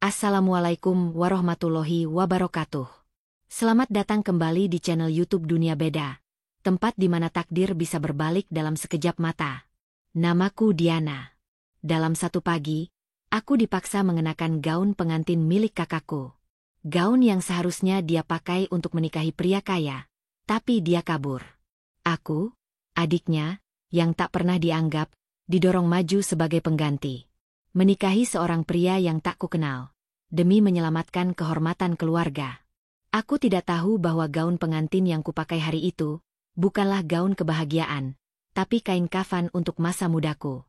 Assalamualaikum warahmatullahi wabarakatuh. Selamat datang kembali di channel YouTube Dunia Beda, tempat di mana takdir bisa berbalik dalam sekejap mata. Namaku Diana. Dalam satu pagi, aku dipaksa mengenakan gaun pengantin milik kakakku. Gaun yang seharusnya dia pakai untuk menikahi pria kaya, tapi dia kabur. Aku, adiknya, yang tak pernah dianggap, didorong maju sebagai pengganti. Menikahi seorang pria yang tak kukenal, demi menyelamatkan kehormatan keluarga. Aku tidak tahu bahwa gaun pengantin yang kupakai hari itu, bukanlah gaun kebahagiaan, tapi kain kafan untuk masa mudaku.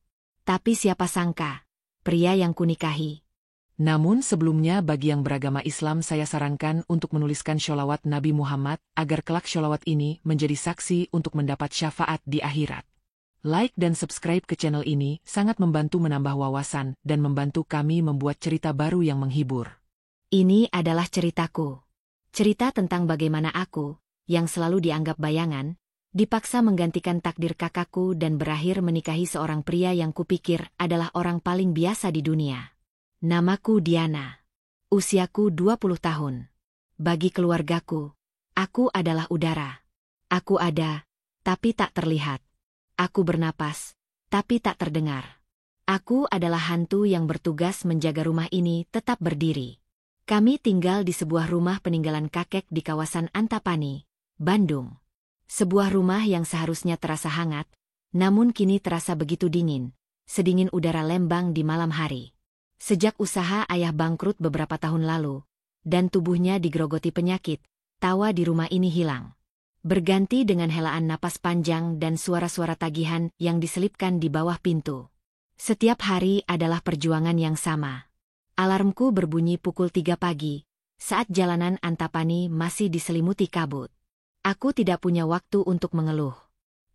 Tapi siapa sangka, pria yang kunikahi. Namun sebelumnya bagi yang beragama Islam saya sarankan untuk menuliskan sholawat Nabi Muhammad, agar kelak sholawat ini menjadi saksi untuk mendapat syafaat di akhirat. Like dan subscribe ke channel ini sangat membantu menambah wawasan dan membantu kami membuat cerita baru yang menghibur. Ini adalah ceritaku. Cerita tentang bagaimana aku, yang selalu dianggap bayangan, dipaksa menggantikan takdir kakakku dan berakhir menikahi seorang pria yang kupikir adalah orang paling biasa di dunia. Namaku Diana. Usiaku 20 tahun. Bagi keluargaku, aku adalah udara. Aku ada, tapi tak terlihat. Aku bernapas, tapi tak terdengar. Aku adalah hantu yang bertugas menjaga rumah ini tetap berdiri. Kami tinggal di sebuah rumah peninggalan kakek di kawasan Antapani, Bandung. Sebuah rumah yang seharusnya terasa hangat, namun kini terasa begitu dingin, sedingin udara Lembang di malam hari. Sejak usaha ayah bangkrut beberapa tahun lalu, dan tubuhnya digerogoti penyakit, tawa di rumah ini hilang. Berganti dengan helaan napas panjang dan suara-suara tagihan yang diselipkan di bawah pintu. Setiap hari adalah perjuangan yang sama. Alarmku berbunyi pukul 3 pagi, saat jalanan Antapani masih diselimuti kabut. Aku tidak punya waktu untuk mengeluh.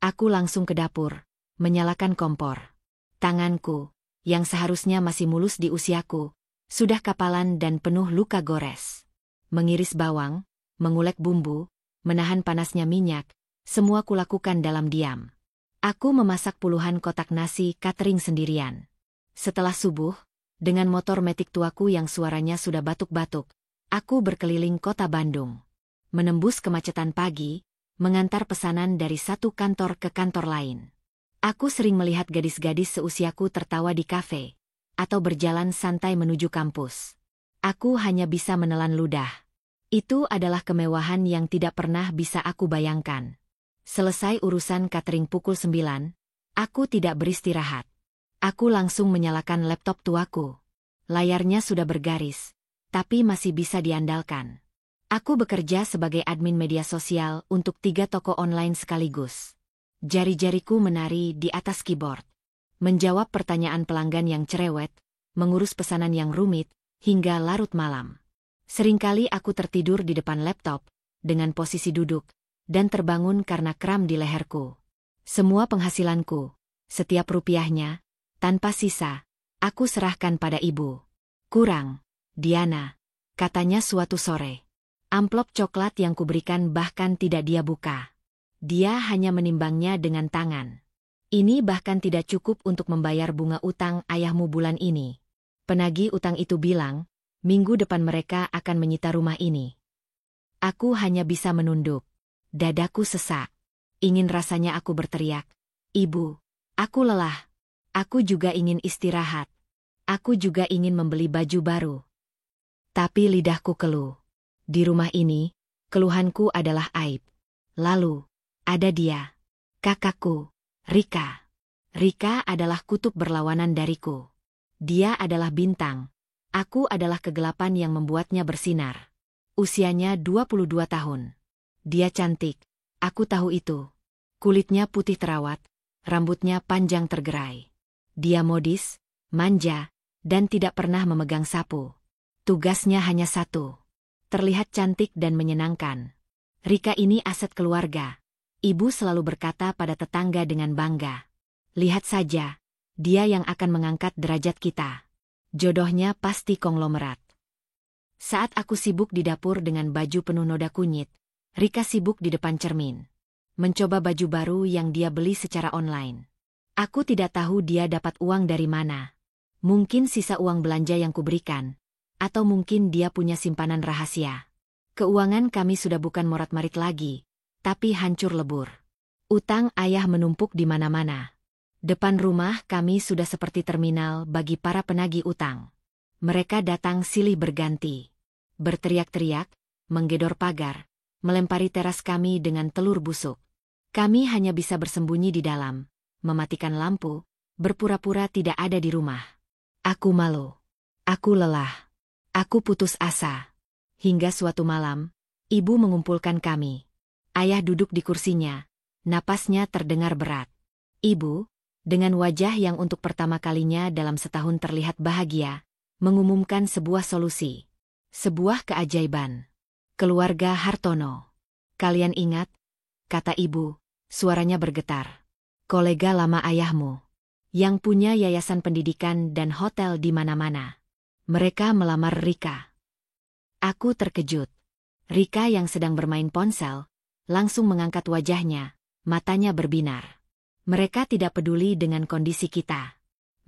Aku langsung ke dapur, menyalakan kompor. Tanganku, yang seharusnya masih mulus di usiaku, sudah kapalan dan penuh luka gores. Mengiris bawang, mengulek bumbu, menahan panasnya minyak, semua kulakukan dalam diam. Aku memasak puluhan kotak nasi catering sendirian. Setelah subuh, dengan motor metik tuaku yang suaranya sudah batuk-batuk, aku berkeliling kota Bandung. Menembus kemacetan pagi, mengantar pesanan dari satu kantor ke kantor lain. Aku sering melihat gadis-gadis seusiaku tertawa di kafe, atau berjalan santai menuju kampus. Aku hanya bisa menelan ludah. Itu adalah kemewahan yang tidak pernah bisa aku bayangkan. Selesai urusan catering pukul 9, aku tidak beristirahat. Aku langsung menyalakan laptop tuaku. Layarnya sudah bergaris, tapi masih bisa diandalkan. Aku bekerja sebagai admin media sosial untuk 3 toko online sekaligus. Jari-jariku menari di atas keyboard. Menjawab pertanyaan pelanggan yang cerewet, mengurus pesanan yang rumit, hingga larut malam. Seringkali aku tertidur di depan laptop, dengan posisi duduk, dan terbangun karena kram di leherku. Semua penghasilanku, setiap rupiahnya, tanpa sisa, aku serahkan pada ibu. Kurang, Diana, katanya suatu sore. Amplop coklat yang kuberikan bahkan tidak dia buka. Dia hanya menimbangnya dengan tangan. Ini bahkan tidak cukup untuk membayar bunga utang ayahmu bulan ini. Penagih utang itu bilang, minggu depan mereka akan menyita rumah ini. Aku hanya bisa menunduk. Dadaku sesak. Ingin rasanya aku berteriak, "Ibu, aku lelah. Aku juga ingin istirahat. Aku juga ingin membeli baju baru." Tapi lidahku keluh. Di rumah ini, keluhanku adalah aib. Lalu, ada dia. Kakakku, Rika. Rika adalah kutub berlawanan dariku. Dia adalah bintang. Aku adalah kegelapan yang membuatnya bersinar. Usianya 22 tahun. Dia cantik, aku tahu itu. Kulitnya putih terawat, rambutnya panjang tergerai. Dia modis, manja, dan tidak pernah memegang sapu. Tugasnya hanya satu. Terlihat cantik dan menyenangkan. Rika ini aset keluarga. Ibu selalu berkata pada tetangga dengan bangga. Lihat saja, dia yang akan mengangkat derajat kita. Jodohnya pasti konglomerat. Saat aku sibuk di dapur dengan baju penuh noda kunyit, Rika sibuk di depan cermin. Mencoba baju baru yang dia beli secara online. Aku tidak tahu dia dapat uang dari mana. Mungkin sisa uang belanja yang kuberikan, atau mungkin dia punya simpanan rahasia. Keuangan kami sudah bukan morat-marit lagi, tapi hancur lebur. Utang ayah menumpuk di mana-mana. Depan rumah kami sudah seperti terminal bagi para penagih utang. Mereka datang silih berganti. Berteriak-teriak, menggedor pagar, melempari teras kami dengan telur busuk. Kami hanya bisa bersembunyi di dalam, mematikan lampu, berpura-pura tidak ada di rumah. Aku malu. Aku lelah. Aku putus asa. Hingga suatu malam, ibu mengumpulkan kami. Ayah duduk di kursinya. Napasnya terdengar berat. Ibu, dengan wajah yang untuk pertama kalinya dalam setahun terlihat bahagia, mengumumkan sebuah solusi. Sebuah keajaiban. Keluarga Hartono. Kalian ingat? Kata ibu, suaranya bergetar. Kolega lama ayahmu. Yang punya yayasan pendidikan dan hotel di mana-mana. Mereka melamar Rika. Aku terkejut. Rika yang sedang bermain ponsel, langsung mengangkat wajahnya. Matanya berbinar. Mereka tidak peduli dengan kondisi kita.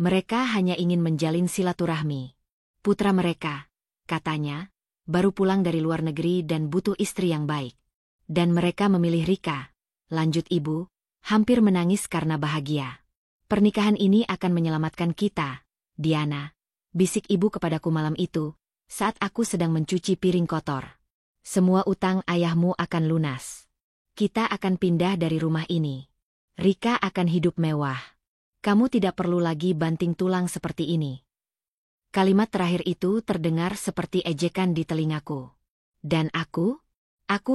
Mereka hanya ingin menjalin silaturahmi. Putra mereka, katanya, baru pulang dari luar negeri dan butuh istri yang baik. Dan mereka memilih Rika, lanjut ibu, hampir menangis karena bahagia. Pernikahan ini akan menyelamatkan kita, Diana, bisik ibu kepadaku malam itu, saat aku sedang mencuci piring kotor. Semua utang ayahmu akan lunas. Kita akan pindah dari rumah ini. Rika akan hidup mewah. Kamu tidak perlu lagi banting tulang seperti ini. Kalimat terakhir itu terdengar seperti ejekan di telingaku. Dan aku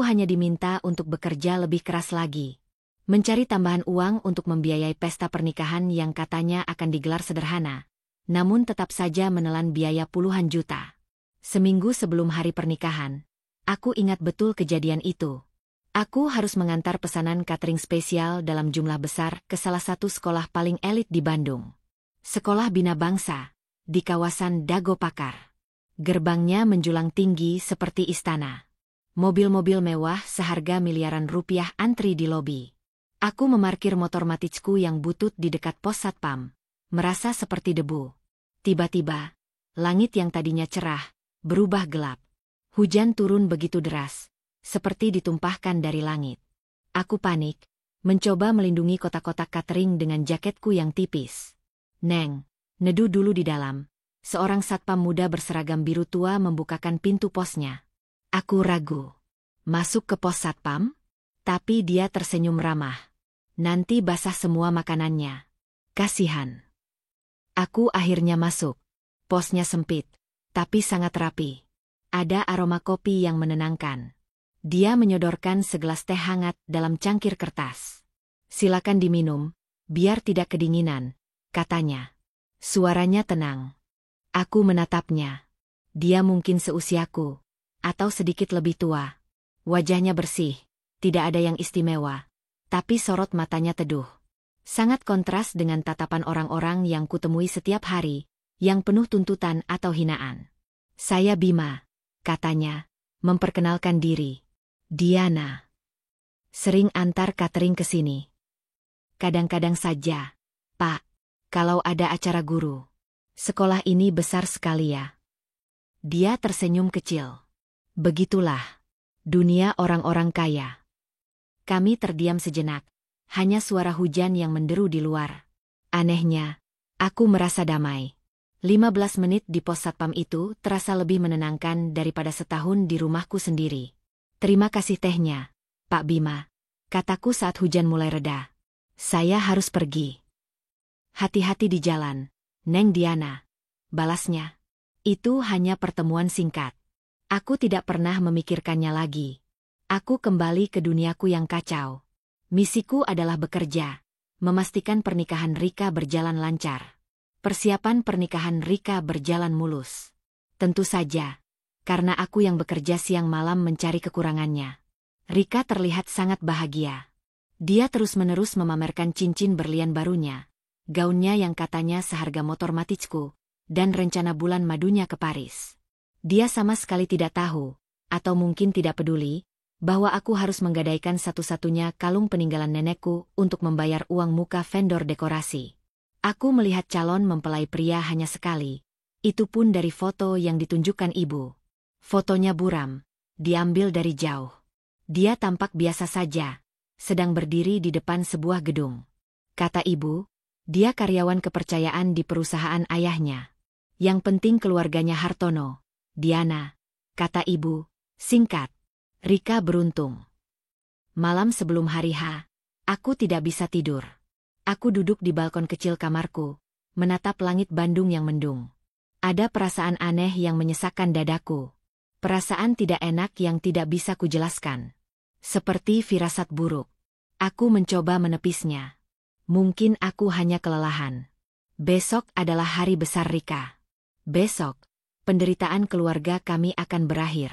hanya diminta untuk bekerja lebih keras lagi. Mencari tambahan uang untuk membiayai pesta pernikahan yang katanya akan digelar sederhana, namun tetap saja menelan biaya puluhan juta. Seminggu sebelum hari pernikahan, aku ingat betul kejadian itu. Aku harus mengantar pesanan catering spesial dalam jumlah besar ke salah satu sekolah paling elit di Bandung. Sekolah Bina Bangsa, di kawasan Dago Pakar. Gerbangnya menjulang tinggi seperti istana. Mobil-mobil mewah seharga miliaran rupiah antri di lobi. Aku memarkir motor Matizku yang butut di dekat pos satpam, merasa seperti debu. Tiba-tiba, langit yang tadinya cerah, berubah gelap. Hujan turun begitu deras, seperti ditumpahkan dari langit. Aku panik, mencoba melindungi kotak-kotak catering dengan jaketku yang tipis. Neng, nedu dulu di dalam. Seorang satpam muda berseragam biru tua membukakan pintu posnya. Aku ragu. Masuk ke pos satpam? Tapi dia tersenyum ramah. Nanti basah semua makanannya. Kasihan. Aku akhirnya masuk. Posnya sempit, tapi sangat rapi. Ada aroma kopi yang menenangkan. Dia menyodorkan segelas teh hangat dalam cangkir kertas. Silakan diminum, biar tidak kedinginan, katanya. Suaranya tenang. Aku menatapnya. Dia mungkin seusiaku, atau sedikit lebih tua. Wajahnya bersih, tidak ada yang istimewa, tapi sorot matanya teduh. Sangat kontras dengan tatapan orang-orang yang kutemui setiap hari, yang penuh tuntutan atau hinaan. Saya Bima, katanya, memperkenalkan diri. Diana. Sering antar catering ke sini. Kadang-kadang saja, Pak, kalau ada acara guru. Sekolah ini besar sekali ya. Dia tersenyum kecil. Begitulah dunia orang-orang kaya. Kami terdiam sejenak, hanya suara hujan yang menderu di luar. Anehnya, aku merasa damai. 15 menit di pos satpam itu terasa lebih menenangkan daripada setahun di rumahku sendiri. Terima kasih tehnya, Pak Bima, kataku saat hujan mulai reda. Saya harus pergi. Hati-hati di jalan, Neng Diana, balasnya. Itu hanya pertemuan singkat. Aku tidak pernah memikirkannya lagi. Aku kembali ke duniaku yang kacau. Misiku adalah bekerja, memastikan pernikahan Rika berjalan lancar. Persiapan pernikahan Rika berjalan mulus. Tentu saja, karena aku yang bekerja siang malam mencari kekurangannya. Rika terlihat sangat bahagia. Dia terus-menerus memamerkan cincin berlian barunya, gaunnya yang katanya seharga motor Matizku, dan rencana bulan madunya ke Paris. Dia sama sekali tidak tahu, atau mungkin tidak peduli, bahwa aku harus menggadaikan satu-satunya kalung peninggalan nenekku untuk membayar uang muka vendor dekorasi. Aku melihat calon mempelai pria hanya sekali. Itu pun dari foto yang ditunjukkan ibu. Fotonya buram, diambil dari jauh. Dia tampak biasa saja, sedang berdiri di depan sebuah gedung. Kata ibu, dia karyawan kepercayaan di perusahaan ayahnya. Yang penting keluarganya Hartono. Diana, kata ibu, singkat. Rika beruntung. Malam sebelum hari H, aku tidak bisa tidur. Aku duduk di balkon kecil kamarku, menatap langit Bandung yang mendung. Ada perasaan aneh yang menyesakkan dadaku. Perasaan tidak enak yang tidak bisa kujelaskan. Seperti firasat buruk. Aku mencoba menepisnya. Mungkin aku hanya kelelahan. Besok adalah hari besar Rika. Besok, penderitaan keluarga kami akan berakhir.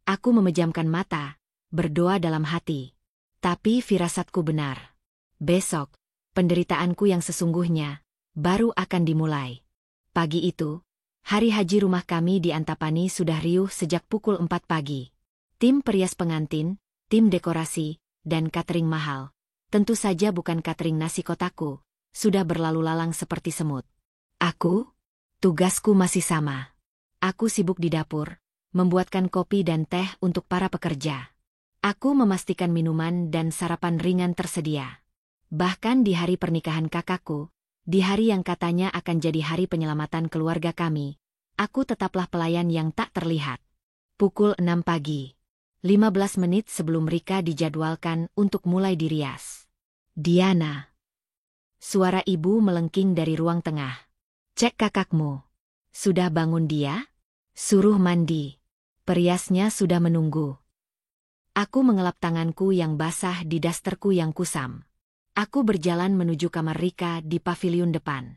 Aku memejamkan mata, berdoa dalam hati. Tapi firasatku benar. Besok, penderitaanku yang sesungguhnya, baru akan dimulai. Pagi itu, hari haji rumah kami di Antapani sudah riuh sejak pukul 4 pagi. Tim perias pengantin, tim dekorasi, dan catering mahal. Tentu saja bukan catering nasi kotaku, sudah berlalu lalang seperti semut. Aku? Tugasku masih sama. Aku sibuk di dapur, membuatkan kopi dan teh untuk para pekerja. Aku memastikan minuman dan sarapan ringan tersedia. Bahkan di hari pernikahan kakakku, di hari yang katanya akan jadi hari penyelamatan keluarga kami, aku tetaplah pelayan yang tak terlihat. Pukul 6 pagi. 15 menit sebelum Rika dijadwalkan untuk mulai dirias. Diana. Suara ibu melengking dari ruang tengah. Cek kakakmu. Sudah bangun dia? Suruh mandi. Periasnya sudah menunggu. Aku mengelap tanganku yang basah di dasterku yang kusam. Aku berjalan menuju kamar Rika di paviliun depan.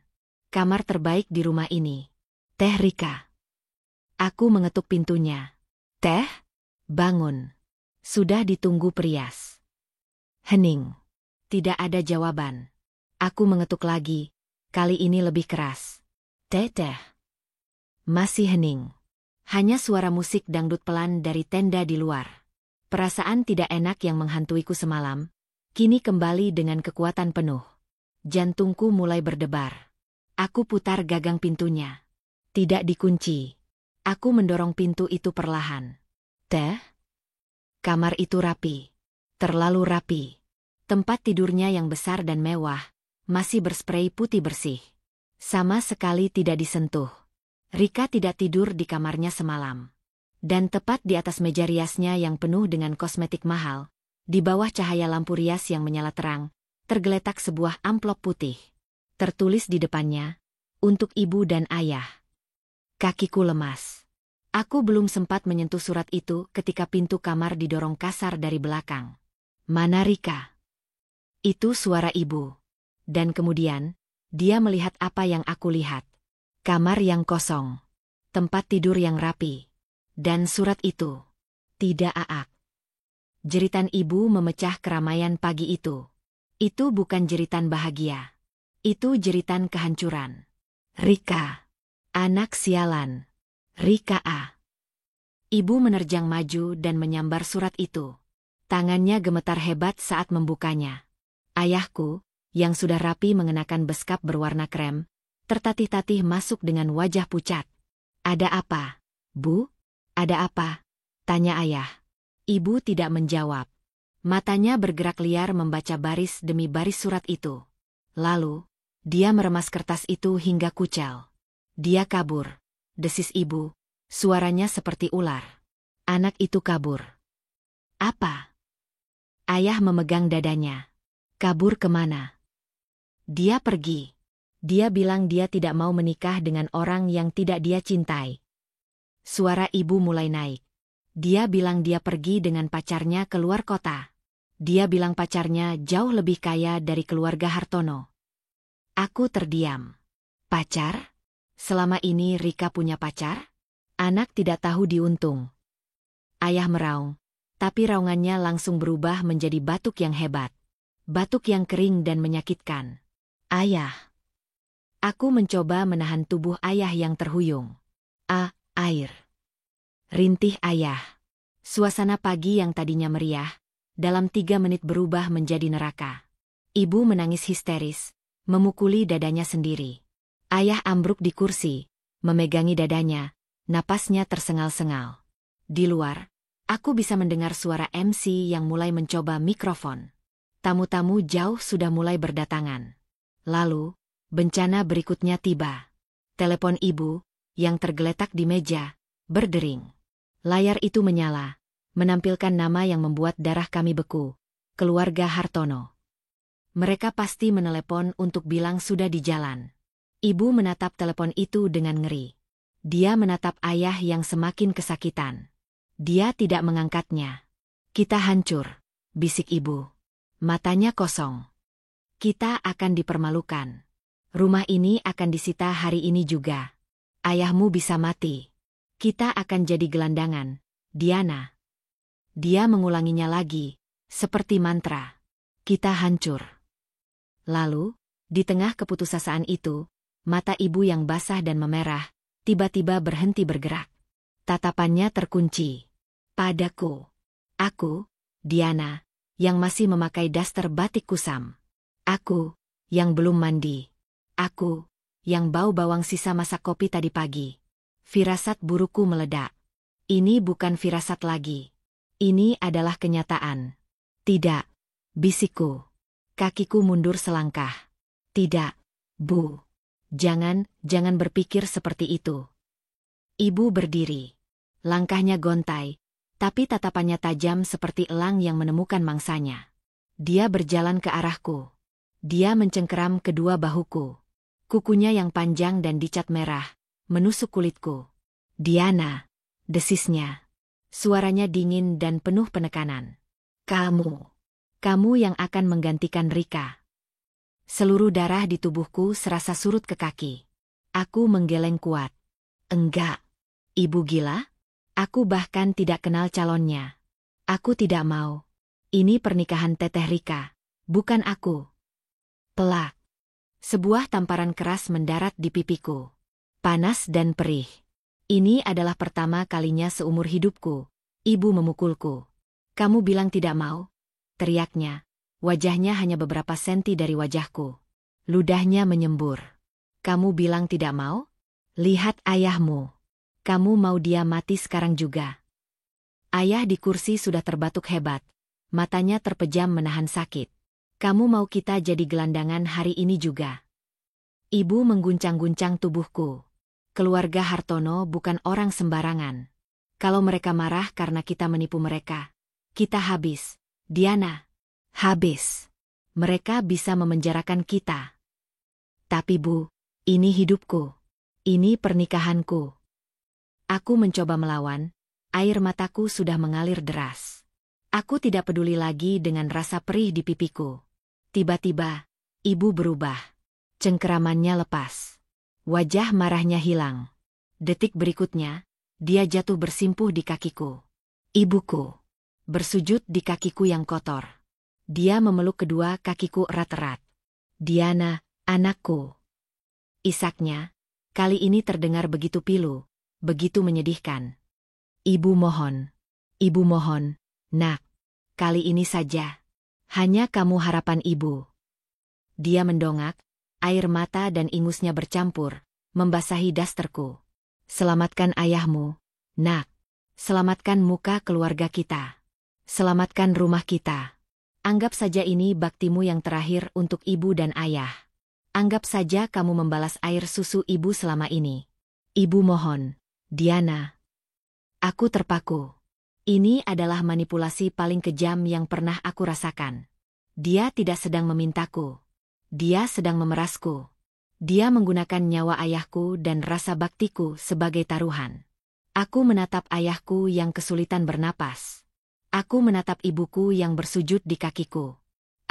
Kamar terbaik di rumah ini. Teh Rika. Aku mengetuk pintunya. Teh? Bangun. Sudah ditunggu perias. Hening. Tidak ada jawaban. Aku mengetuk lagi, kali ini lebih keras. Teh. Masih hening. Hanya suara musik dangdut pelan dari tenda di luar. Perasaan tidak enak yang menghantuiku semalam, kini kembali dengan kekuatan penuh. Jantungku mulai berdebar. Aku putar gagang pintunya. Tidak dikunci. Aku mendorong pintu itu perlahan. Teh? Kamar itu rapi. Terlalu rapi. Tempat tidurnya yang besar dan mewah, masih berspray putih bersih. Sama sekali tidak disentuh. Rika tidak tidur di kamarnya semalam. Dan tepat di atas meja riasnya yang penuh dengan kosmetik mahal, di bawah cahaya lampu rias yang menyala terang, tergeletak sebuah amplop putih. Tertulis di depannya, untuk ibu dan ayah. Kakiku lemas. Aku belum sempat menyentuh surat itu ketika pintu kamar didorong kasar dari belakang. Mana Rika? Itu suara ibu. Dan kemudian, dia melihat apa yang aku lihat. Kamar yang kosong. Tempat tidur yang rapi. Dan surat itu. Tidak aak. Jeritan ibu memecah keramaian pagi itu. Itu bukan jeritan bahagia. Itu jeritan kehancuran. Rika. Anak sialan. Rika A. Ibu menerjang maju dan menyambar surat itu. Tangannya gemetar hebat saat membukanya. Ayahku, yang sudah rapi mengenakan beskap berwarna krem, tertatih-tatih masuk dengan wajah pucat. Ada apa, Bu? Ada apa? Tanya ayah. Ibu tidak menjawab. Matanya bergerak liar membaca baris demi baris surat itu. Lalu, dia meremas kertas itu hingga kucel. Dia kabur. Desis ibu, suaranya seperti ular. Anak itu kabur. Apa? Ayah memegang dadanya. Kabur kemana? Dia pergi. Dia bilang dia tidak mau menikah dengan orang yang tidak dia cintai. Suara ibu mulai naik. Dia bilang dia pergi dengan pacarnya ke luar kota. Dia bilang pacarnya jauh lebih kaya dari keluarga Hartono. Aku terdiam. Pacar? Selama ini Rika punya pacar? Anak tidak tahu diuntung. Ayah meraung, tapi raungannya langsung berubah menjadi batuk yang hebat. Batuk yang kering dan menyakitkan. Ayah. Aku mencoba menahan tubuh ayah yang terhuyung. Air. Rintih ayah. Suasana pagi yang tadinya meriah, dalam 3 menit berubah menjadi neraka. Ibu menangis histeris, memukuli dadanya sendiri. Ayah ambruk di kursi, memegangi dadanya, napasnya tersengal-sengal. Di luar, aku bisa mendengar suara MC yang mulai mencoba mikrofon. Tamu-tamu jauh sudah mulai berdatangan. Lalu, bencana berikutnya tiba. Telepon ibu, yang tergeletak di meja, berdering. Layar itu menyala, menampilkan nama yang membuat darah kami beku, keluarga Hartono. Mereka pasti menelepon untuk bilang sudah di jalan. Ibu menatap telepon itu dengan ngeri. Dia menatap ayah yang semakin kesakitan. Dia tidak mengangkatnya. Kita hancur, bisik ibu. Matanya kosong. Kita akan dipermalukan. Rumah ini akan disita hari ini juga. Ayahmu bisa mati. Kita akan jadi gelandangan, Diana. Dia mengulanginya lagi, seperti mantra. Kita hancur. Lalu, di tengah keputusasaan itu, mata ibu yang basah dan memerah, tiba-tiba berhenti bergerak. Tatapannya terkunci. Padaku. Aku, Diana, yang masih memakai daster batik kusam. Aku, yang belum mandi. Aku, yang bau bawang sisa masak kopi tadi pagi. Firasat burukku meledak. Ini bukan firasat lagi. Ini adalah kenyataan. Tidak, bisikku. Kakiku mundur selangkah. Tidak, Bu. Jangan berpikir seperti itu. Ibu berdiri. Langkahnya gontai, tapi tatapannya tajam seperti elang yang menemukan mangsanya. Dia berjalan ke arahku. Dia mencengkeram kedua bahuku. Kukunya yang panjang dan dicat merah, menusuk kulitku. Diana, desisnya. Suaranya dingin dan penuh penekanan. Kamu yang akan menggantikan Rika. Seluruh darah di tubuhku serasa surut ke kaki. Aku menggeleng kuat. Enggak. Ibu gila? Aku bahkan tidak kenal calonnya. Aku tidak mau. Ini pernikahan Teteh Rika, bukan aku. Pelak. Sebuah tamparan keras mendarat di pipiku. Panas dan perih. Ini adalah pertama kalinya seumur hidupku. Ibu memukulku. Kamu bilang tidak mau? Teriaknya. Wajahnya hanya beberapa senti dari wajahku. Ludahnya menyembur. Kamu bilang tidak mau? Lihat ayahmu. Kamu mau dia mati sekarang juga. Ayah di kursi sudah terbatuk hebat. Matanya terpejam menahan sakit. Kamu mau kita jadi gelandangan hari ini juga. Ibu mengguncang-guncang tubuhku. Keluarga Hartono bukan orang sembarangan. Kalau mereka marah karena kita menipu mereka, kita habis. Diana. Habis. Mereka bisa memenjarakan kita. Tapi Bu, ini hidupku. Ini pernikahanku. Aku mencoba melawan, air mataku sudah mengalir deras. Aku tidak peduli lagi dengan rasa perih di pipiku. Tiba-tiba, ibu berubah. Cengkeramannya lepas. Wajah marahnya hilang. Detik berikutnya, dia jatuh bersimpuh di kakiku. Ibuku. Bersujud di kakiku yang kotor. Dia memeluk kedua kakiku erat-erat. Diana, anakku. Isaknya, kali ini terdengar begitu pilu, begitu menyedihkan. Ibu mohon, nak. Kali ini saja. Hanya kamu harapan ibu. Dia mendongak, air mata dan ingusnya bercampur, membasahi dasterku. Selamatkan ayahmu, nak. Selamatkan muka keluarga kita. Selamatkan rumah kita. Anggap saja ini baktimu yang terakhir untuk ibu dan ayah. Anggap saja kamu membalas air susu ibu selama ini. Ibu mohon, Diana. Aku terpaku. Ini adalah manipulasi paling kejam yang pernah aku rasakan. Dia tidak sedang memintaku. Dia sedang memerasku. Dia menggunakan nyawa ayahku dan rasa baktiku sebagai taruhan. Aku menatap ayahku yang kesulitan bernapas. Aku menatap ibuku yang bersujud di kakiku.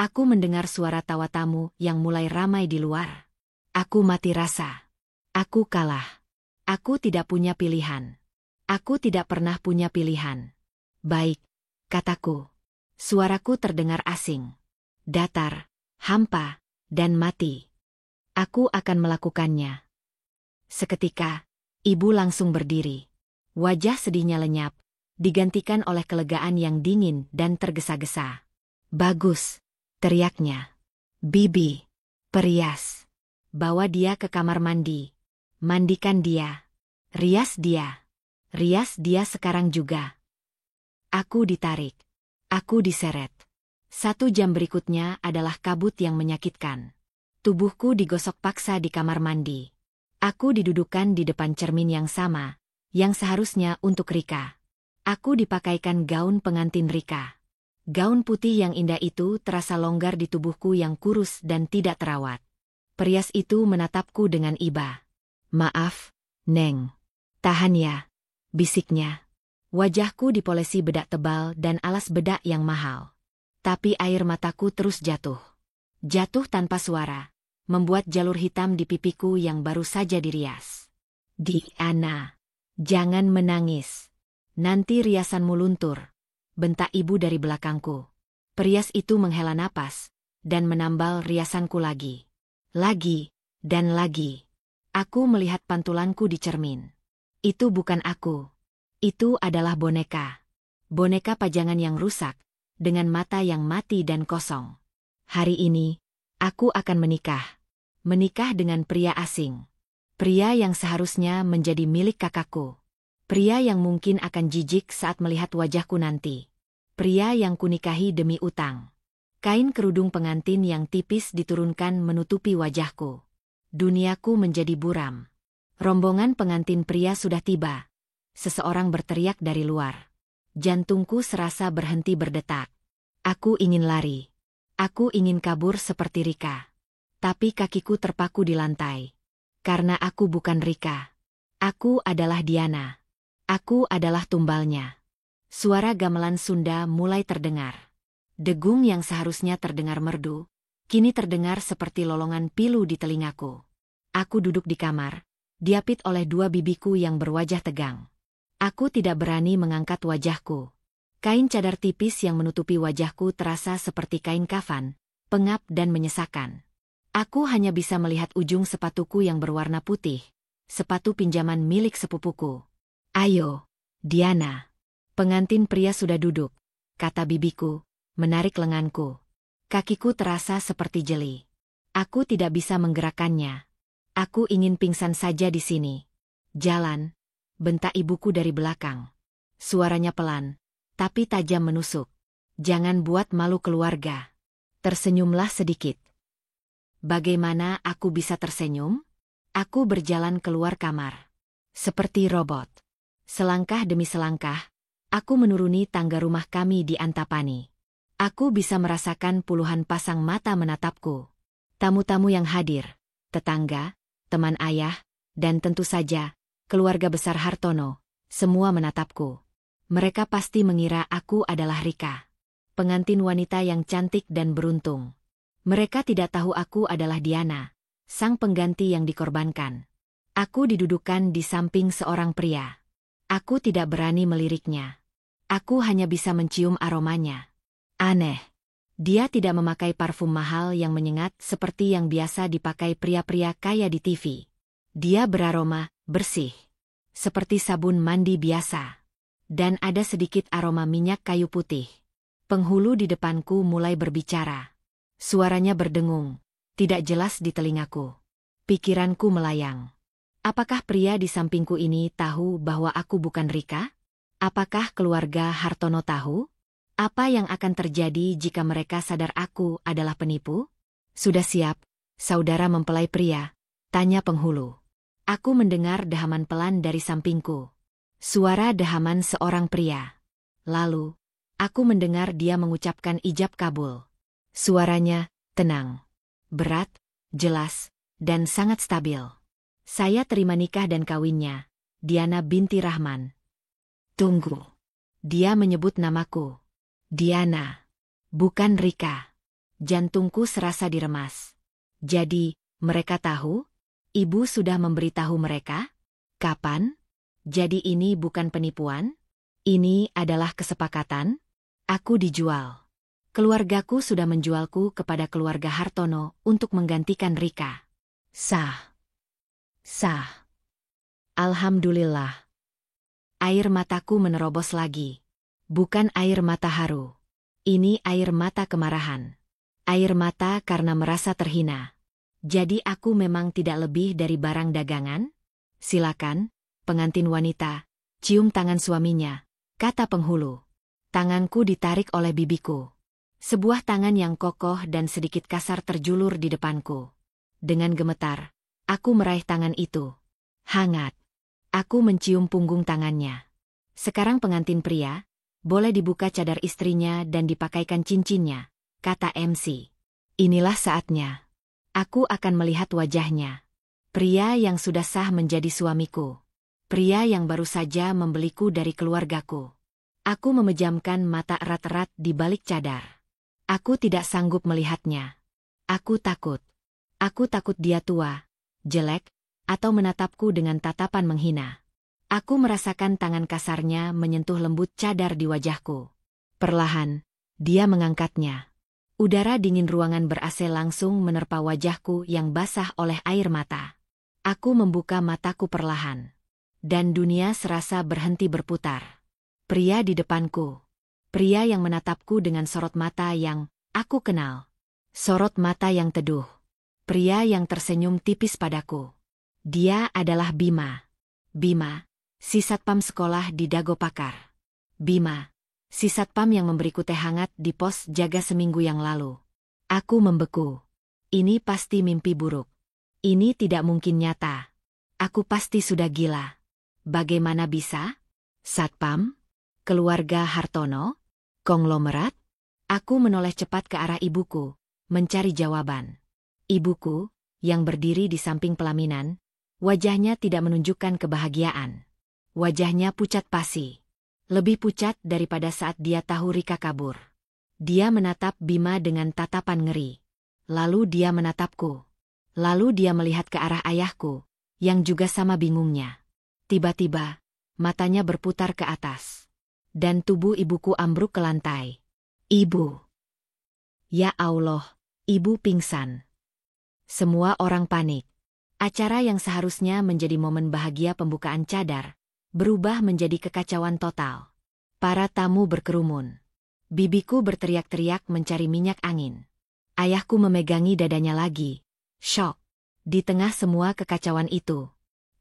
Aku mendengar suara tawa tamu yang mulai ramai di luar. Aku mati rasa. Aku kalah. Aku tidak punya pilihan. Aku tidak pernah punya pilihan. Baik, kataku. Suaraku terdengar asing. Datar, hampa, dan mati. Aku akan melakukannya. Seketika, ibu langsung berdiri. Wajah sedihnya lenyap, digantikan oleh kelegaan yang dingin dan tergesa-gesa. Bagus, teriaknya. Bibi, perias. Bawa dia ke kamar mandi. Mandikan dia. Rias dia. Rias dia sekarang juga. Aku ditarik. Aku diseret. 1 jam berikutnya adalah kabut yang menyakitkan. Tubuhku digosok paksa di kamar mandi. Aku didudukkan di depan cermin yang sama, yang seharusnya untuk Rika. Aku dipakaikan gaun pengantin Rika. Gaun putih yang indah itu terasa longgar di tubuhku yang kurus dan tidak terawat. Perias itu menatapku dengan iba. "Maaf, Neng. Tahan ya," bisiknya. Wajahku dipolesi bedak tebal dan alas bedak yang mahal. Tapi air mataku terus jatuh. Jatuh tanpa suara, membuat jalur hitam di pipiku yang baru saja dirias. "Diana, jangan menangis. Nanti riasanmu luntur," bentak ibu dari belakangku. Perias itu menghela napas, dan menambal riasanku lagi. Lagi, dan lagi. Aku melihat pantulanku di cermin. Itu bukan aku. Itu adalah boneka. Boneka pajangan yang rusak, dengan mata yang mati dan kosong. Hari ini, aku akan menikah. Menikah dengan pria asing. Pria yang seharusnya menjadi milik kakakku. Pria yang mungkin akan jijik saat melihat wajahku nanti. Pria yang kunikahi demi utang. Kain kerudung pengantin yang tipis diturunkan menutupi wajahku. Duniaku menjadi buram. Rombongan pengantin pria sudah tiba. Seseorang berteriak dari luar. Jantungku serasa berhenti berdetak. Aku ingin lari. Aku ingin kabur seperti Rika. Tapi kakiku terpaku di lantai. Karena aku bukan Rika. Aku adalah Diana. Aku adalah tumbalnya. Suara gamelan Sunda mulai terdengar. Degung yang seharusnya terdengar merdu, kini terdengar seperti lolongan pilu di telingaku. Aku duduk di kamar, diapit oleh 2 bibiku yang berwajah tegang. Aku tidak berani mengangkat wajahku. Kain cadar tipis yang menutupi wajahku terasa seperti kain kafan, pengap dan menyesakan. Aku hanya bisa melihat ujung sepatuku yang berwarna putih, sepatu pinjaman milik sepupuku. "Ayo, Diana." "Pengantin pria sudah duduk," kata bibiku, menarik lenganku. Kakiku terasa seperti jeli. Aku tidak bisa menggerakkannya. Aku ingin pingsan saja di sini. "Jalan," bentak ibuku dari belakang. Suaranya pelan, tapi tajam menusuk. "Jangan buat malu keluarga." Tersenyumlah sedikit. Bagaimana aku bisa tersenyum? Aku berjalan keluar kamar. Seperti robot. Selangkah demi selangkah, aku menuruni tangga rumah kami di Antapani. Aku bisa merasakan puluhan pasang mata menatapku. Tamu-tamu yang hadir, tetangga, teman ayah, dan tentu saja, keluarga besar Hartono, semua menatapku. Mereka pasti mengira aku adalah Rika. Pengantin wanita yang cantik dan beruntung. Mereka tidak tahu aku adalah Diana, sang pengganti yang dikorbankan. Aku didudukkan di samping seorang pria. Aku tidak berani meliriknya. Aku hanya bisa mencium aromanya. Aneh. Dia tidak memakai parfum mahal yang menyengat seperti yang biasa dipakai pria-pria kaya di TV. Dia beraroma bersih, seperti sabun mandi biasa. Dan ada sedikit aroma minyak kayu putih. Penghulu di depanku mulai berbicara. Suaranya berdengung, tidak jelas di telingaku. Pikiranku melayang. Apakah pria di sampingku ini tahu bahwa aku bukan Rika? Apakah keluarga Hartono tahu? Apa yang akan terjadi jika mereka sadar aku adalah penipu? "Sudah siap, saudara mempelai pria?" tanya penghulu. Aku mendengar dehaman pelan dari sampingku. Suara dehaman seorang pria. Lalu, aku mendengar dia mengucapkan ijab kabul. Suaranya tenang, berat, jelas, dan sangat stabil. "Saya terima nikah dan kawinnya, Diana binti Rahman." "Tunggu." Dia menyebut namaku. Diana. Bukan Rika. Jantungku serasa diremas. Jadi, mereka tahu? Ibu sudah memberitahu mereka? Kapan? Jadi ini bukan penipuan? Ini adalah kesepakatan? Aku dijual. Keluargaku sudah menjualku kepada keluarga Hartono untuk menggantikan Rika. Sah. Sah. Alhamdulillah. Air mataku menerobos lagi. Bukan air mata haru. Ini air mata kemarahan. Air mata karena merasa terhina. Jadi aku memang tidak lebih dari barang dagangan? Silakan, pengantin wanita, cium tangan suaminya, kata penghulu. Tanganku ditarik oleh bibiku. Sebuah tangan yang kokoh dan sedikit kasar terjulur di depanku. Dengan gemetar, aku meraih tangan itu. Hangat. Aku mencium punggung tangannya. Sekarang pengantin pria, boleh dibuka cadar istrinya dan dipakaikan cincinnya, kata MC. Inilah saatnya. Aku akan melihat wajahnya. Pria yang sudah sah menjadi suamiku. Pria yang baru saja membeliku dari keluargaku. Aku memejamkan mata erat-erat di balik cadar. Aku tidak sanggup melihatnya. Aku takut. Aku takut dia tua, jelek, atau menatapku dengan tatapan menghina. Aku merasakan tangan kasarnya menyentuh lembut cadar di wajahku. Perlahan, dia mengangkatnya. Udara dingin ruangan ber-AC langsung menerpa wajahku yang basah oleh air mata. Aku membuka mataku perlahan. Dan dunia serasa berhenti berputar. Pria di depanku. Pria yang menatapku dengan sorot mata yang aku kenal. Sorot mata yang teduh. Pria yang tersenyum tipis padaku. Dia adalah Bima. Bima, si satpam sekolah di Dago Pakar. Bima, si satpam yang memberiku teh hangat di pos jaga seminggu yang lalu. Aku membeku. Ini pasti mimpi buruk. Ini tidak mungkin nyata. Aku pasti sudah gila. Bagaimana bisa? Satpam? Keluarga Hartono? Konglomerat? Aku menoleh cepat ke arah ibuku, mencari jawaban. Ibuku, yang berdiri di samping pelaminan, wajahnya tidak menunjukkan kebahagiaan. Wajahnya pucat pasi. Lebih pucat daripada saat dia tahu Rika kabur. Dia menatap Bima dengan tatapan ngeri. Lalu dia menatapku. Lalu dia melihat ke arah ayahku, yang juga sama bingungnya. Tiba-tiba, matanya berputar ke atas. Dan tubuh ibuku ambruk ke lantai. Ibu. Ya Allah, ibu pingsan. Semua orang panik. Acara yang seharusnya menjadi momen bahagia pembukaan cadar, berubah menjadi kekacauan total. Para tamu berkerumun. Bibiku berteriak-teriak mencari minyak angin. Ayahku memegangi dadanya lagi. Syok. Di tengah semua kekacauan itu,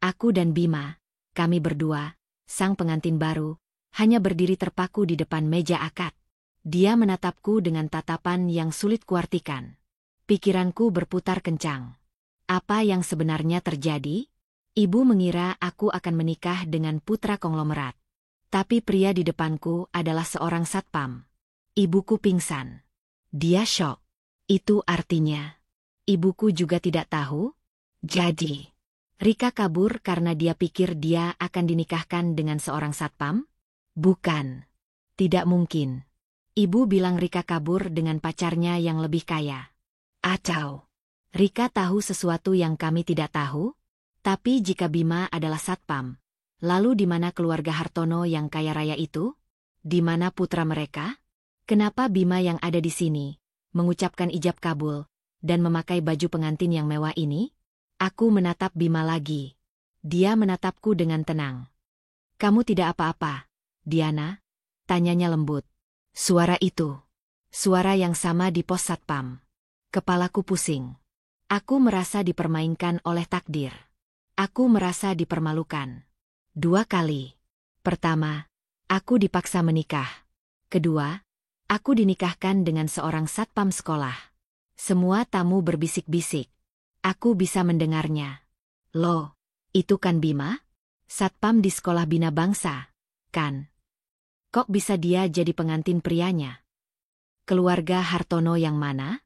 aku dan Bima, kami berdua, sang pengantin baru, hanya berdiri terpaku di depan meja akad. Dia menatapku dengan tatapan yang sulit kuartikan. Pikiranku berputar kencang. Apa yang sebenarnya terjadi? Ibu mengira aku akan menikah dengan putra konglomerat. Tapi pria di depanku adalah seorang satpam. Ibuku pingsan. Dia syok. Itu artinya, ibuku juga tidak tahu? Jadi, Rika kabur karena dia pikir dia akan dinikahkan dengan seorang satpam? Bukan. Tidak mungkin. Ibu bilang Rika kabur dengan pacarnya yang lebih kaya. Atau Rika tahu sesuatu yang kami tidak tahu? Tapi jika Bima adalah satpam, lalu di mana keluarga Hartono yang kaya raya itu? Di mana putra mereka? Kenapa Bima yang ada di sini, mengucapkan ijab kabul, dan memakai baju pengantin yang mewah ini? Aku menatap Bima lagi. Dia menatapku dengan tenang. Kamu tidak apa-apa, Diana? Tanyanya lembut. Suara itu. Suara yang sama di pos satpam. Kepalaku pusing. Aku merasa dipermainkan oleh takdir. Aku merasa dipermalukan. 2 kali. Pertama, aku dipaksa menikah. Kedua, aku dinikahkan dengan seorang satpam sekolah. Semua tamu berbisik-bisik. Aku bisa mendengarnya. Loh, itu kan Bima? Satpam di sekolah Bina Bangsa, kan? Kok bisa dia jadi pengantin prianya? Keluarga Hartono yang mana?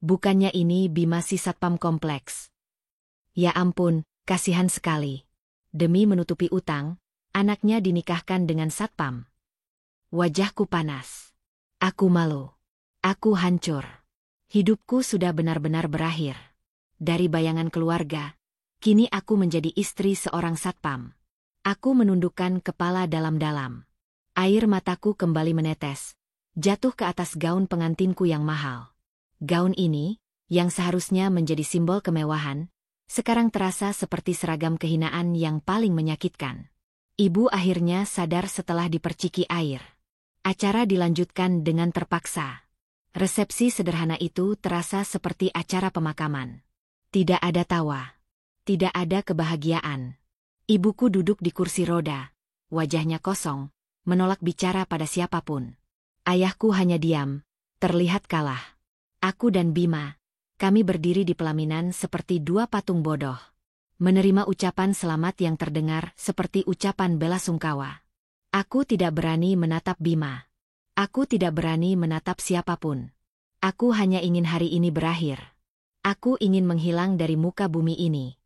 Bukannya ini Bima si satpam kompleks? Ya ampun, kasihan sekali. Demi menutupi utang, anaknya dinikahkan dengan satpam. Wajahku panas. Aku malu. Aku hancur. Hidupku sudah benar-benar berakhir. Dari bayangan keluarga, kini aku menjadi istri seorang satpam. Aku menundukkan kepala dalam-dalam. Air mataku kembali menetes, jatuh ke atas gaun pengantinku yang mahal. Gaun ini, yang seharusnya menjadi simbol kemewahan, sekarang terasa seperti seragam kehinaan yang paling menyakitkan. Ibu akhirnya sadar setelah diperciki air. Acara dilanjutkan dengan terpaksa. Resepsi sederhana itu terasa seperti acara pemakaman. Tidak ada tawa. Tidak ada kebahagiaan. Ibuku duduk di kursi roda, wajahnya kosong, menolak bicara pada siapapun. Ayahku hanya diam, terlihat kalah. Aku dan Bima, kami berdiri di pelaminan seperti dua patung bodoh. Menerima ucapan selamat yang terdengar seperti ucapan bela sungkawa. Aku tidak berani menatap Bima. Aku tidak berani menatap siapapun. Aku hanya ingin hari ini berakhir. Aku ingin menghilang dari muka bumi ini.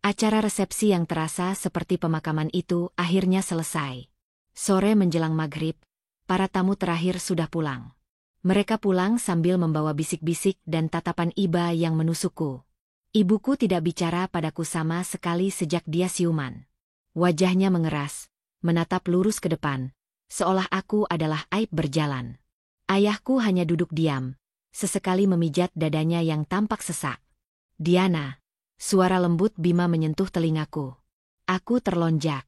Acara resepsi yang terasa seperti pemakaman itu akhirnya selesai. Sore menjelang maghrib, para tamu terakhir sudah pulang. Mereka pulang sambil membawa bisik-bisik dan tatapan iba yang menusukku. Ibuku tidak bicara padaku sama sekali sejak dia siuman. Wajahnya mengeras, menatap lurus ke depan, seolah aku adalah aib berjalan. Ayahku hanya duduk diam, sesekali memijat dadanya yang tampak sesak. Diana, suara lembut Bima menyentuh telingaku. Aku terlonjak.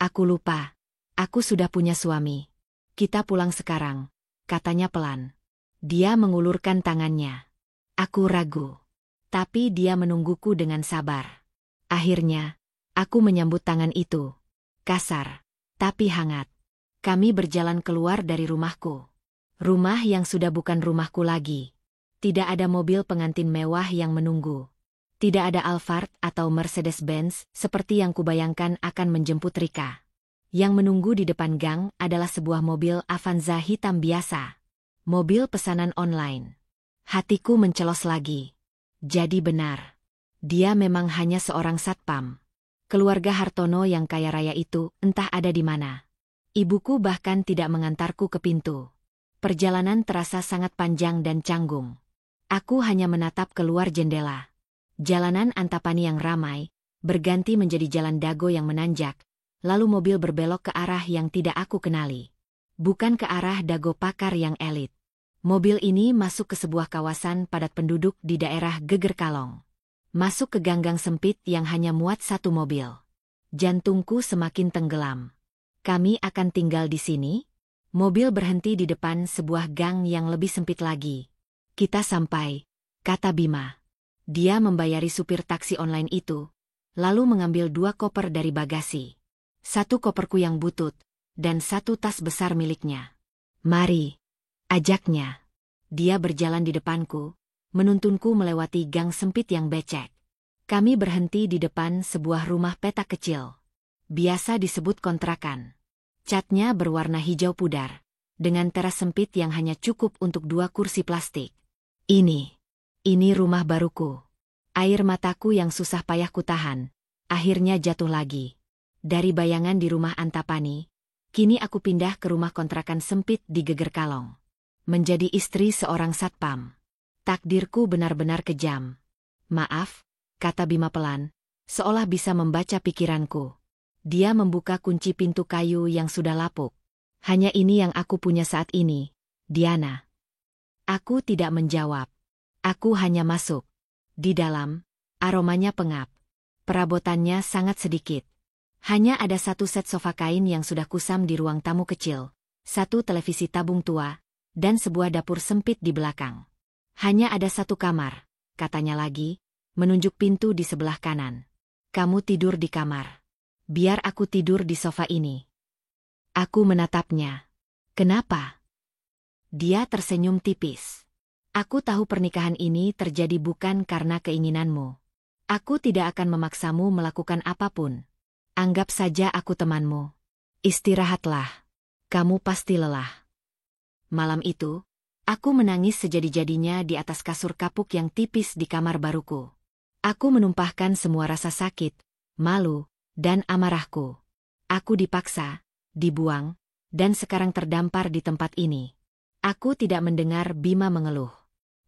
Aku lupa. Aku sudah punya suami. Kita pulang sekarang, katanya pelan. Dia mengulurkan tangannya. Aku ragu. Tapi dia menungguku dengan sabar. Akhirnya, aku menyambut tangan itu. Kasar, tapi hangat. Kami berjalan keluar dari rumahku. Rumah yang sudah bukan rumahku lagi. Tidak ada mobil pengantin mewah yang menunggu. Tidak ada Alphard atau Mercedes-Benz seperti yang kubayangkan akan menjemput Rika. Yang menunggu di depan gang adalah sebuah mobil Avanza hitam biasa. Mobil pesanan online. Hatiku mencelos lagi. Jadi benar. Dia memang hanya seorang satpam. Keluarga Hartono yang kaya raya itu entah ada di mana. Ibuku bahkan tidak mengantarku ke pintu. Perjalanan terasa sangat panjang dan canggung. Aku hanya menatap keluar jendela. Jalanan Antapani yang ramai, berganti menjadi jalan Dago yang menanjak, lalu mobil berbelok ke arah yang tidak aku kenali. Bukan ke arah Dago Pakar yang elit. Mobil ini masuk ke sebuah kawasan padat penduduk di daerah Geger Kalong. Masuk ke ganggang sempit yang hanya muat satu mobil. Jantungku semakin tenggelam. Kami akan tinggal di sini? Mobil berhenti di depan sebuah gang yang lebih sempit lagi. Kita sampai, kata Bima. Dia membayari supir taksi online itu, lalu mengambil 2 koper dari bagasi. 1 koperku yang butut, dan 1 tas besar miliknya. Mari, ajaknya. Dia berjalan di depanku, menuntunku melewati gang sempit yang becek. Kami berhenti di depan sebuah rumah petak kecil. Biasa disebut kontrakan. Catnya berwarna hijau pudar, dengan teras sempit yang hanya cukup untuk 2 kursi plastik. Ini rumah baruku. Air mataku yang susah payah kutahan, akhirnya jatuh lagi. Dari bayangan di rumah Antapani, kini aku pindah ke rumah kontrakan sempit di Geger Kalong. Menjadi istri seorang satpam. Takdirku benar-benar kejam. Maaf, kata Bima pelan, seolah bisa membaca pikiranku. Dia membuka kunci pintu kayu yang sudah lapuk. Hanya ini yang aku punya saat ini, Diana. Aku tidak menjawab. Aku hanya masuk. Di dalam, aromanya pengap. Perabotannya sangat sedikit. Hanya ada 1 set sofa kain yang sudah kusam di ruang tamu kecil, 1 televisi tabung tua, dan sebuah dapur sempit di belakang. Hanya ada 1 kamar, katanya lagi, menunjuk pintu di sebelah kanan. Kamu tidur di kamar. Biar aku tidur di sofa ini. Aku menatapnya. Kenapa? Dia tersenyum tipis. Aku tahu pernikahan ini terjadi bukan karena keinginanmu. Aku tidak akan memaksamu melakukan apapun. Anggap saja aku temanmu. Istirahatlah. Kamu pasti lelah. Malam itu, aku menangis sejadi-jadinya di atas kasur kapuk yang tipis di kamar baruku. Aku menumpahkan semua rasa sakit, malu, dan amarahku. Aku dipaksa, dibuang, dan sekarang terdampar di tempat ini. Aku tidak mendengar Bima mengeluh.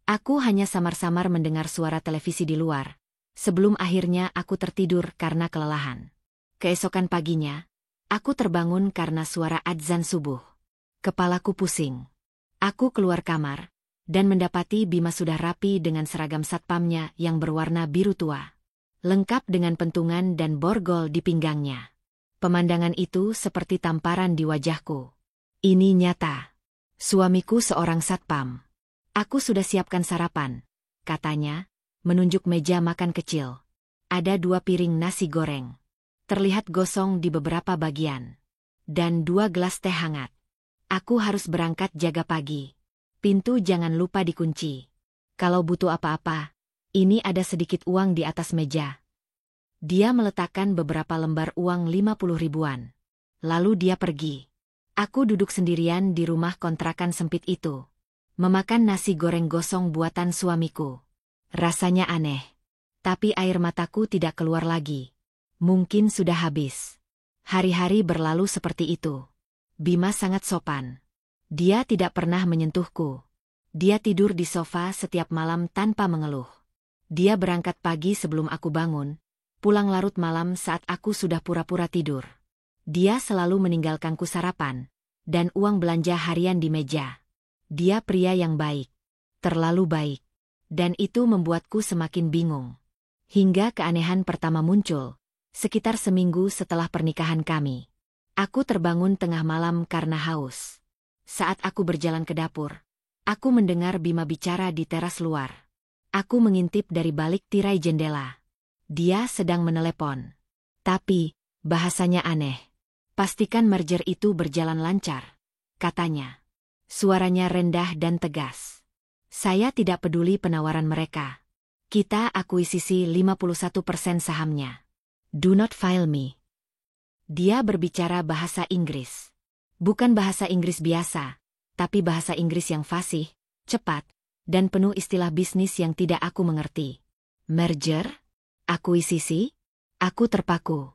Aku hanya samar-samar mendengar suara televisi di luar, sebelum akhirnya aku tertidur karena kelelahan. Keesokan paginya, aku terbangun karena suara adzan subuh. Kepalaku pusing. Aku keluar kamar, dan mendapati Bima sudah rapi dengan seragam satpamnya yang berwarna biru tua. Lengkap dengan pentungan dan borgol di pinggangnya. Pemandangan itu seperti tamparan di wajahku. Ini nyata. Suamiku seorang satpam. Aku sudah siapkan sarapan, katanya, menunjuk meja makan kecil. Ada 2 piring nasi goreng. terlihat gosong di beberapa bagian. Dan 2 gelas teh hangat. Aku harus berangkat jaga pagi. Pintu jangan lupa dikunci. Kalau butuh apa-apa, ini ada sedikit uang di atas meja. Dia meletakkan beberapa lembar uang 50 ribuan. Lalu dia pergi. Aku duduk sendirian di rumah kontrakan sempit itu. Memakan nasi goreng gosong buatan suamiku. Rasanya aneh. Tapi air mataku tidak keluar lagi. Mungkin sudah habis. Hari-hari berlalu seperti itu. Bima sangat sopan. Dia tidak pernah menyentuhku. Dia tidur di sofa setiap malam tanpa mengeluh. Dia berangkat pagi sebelum aku bangun, pulang larut malam saat aku sudah pura-pura tidur. Dia selalu meninggalkanku sarapan, dan uang belanja harian di meja. Dia pria yang baik. Terlalu baik. Dan itu membuatku semakin bingung. Hingga keanehan pertama muncul, sekitar seminggu setelah pernikahan kami. Aku terbangun tengah malam karena haus. Saat aku berjalan ke dapur, aku mendengar Bima bicara di teras luar. Aku mengintip dari balik tirai jendela. Dia sedang menelepon. Tapi, bahasanya aneh. Pastikan merger itu berjalan lancar, katanya. Suaranya rendah dan tegas. Saya tidak peduli penawaran mereka. Kita akuisisi 51% sahamnya. Do not file me. Dia berbicara bahasa Inggris. Bukan bahasa Inggris biasa, tapi bahasa Inggris yang fasih, cepat, dan penuh istilah bisnis yang tidak aku mengerti. Merger? Akuisisi? Aku terpaku.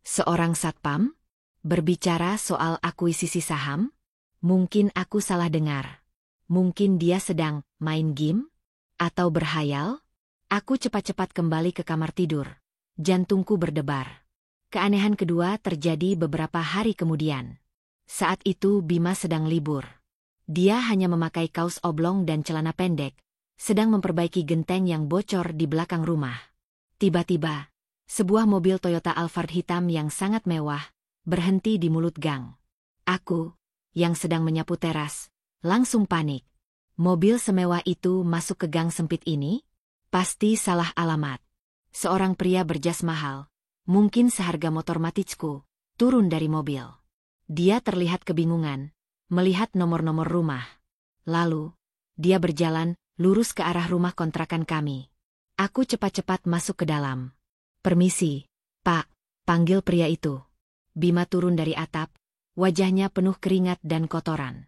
Seorang satpam? Berbicara soal akuisisi saham? Mungkin aku salah dengar. Mungkin dia sedang main game? Atau berhayal? Aku cepat-cepat kembali ke kamar tidur. Jantungku berdebar. Keanehan kedua terjadi beberapa hari kemudian. Saat itu Bima sedang libur. Dia hanya memakai kaos oblong dan celana pendek, sedang memperbaiki genteng yang bocor di belakang rumah. Tiba-tiba, sebuah mobil Toyota Alphard hitam yang sangat mewah berhenti di mulut gang. Aku, yang sedang menyapu teras, langsung panik. Mobil semewah itu masuk ke gang sempit ini? Pasti salah alamat. Seorang pria berjas mahal, mungkin seharga motor Matichku, turun dari mobil. Dia terlihat kebingungan, melihat nomor-nomor rumah. Lalu, dia berjalan lurus ke arah rumah kontrakan kami. Aku cepat-cepat masuk ke dalam. Permisi, Pak, panggil pria itu. Bima turun dari atap, wajahnya penuh keringat dan kotoran.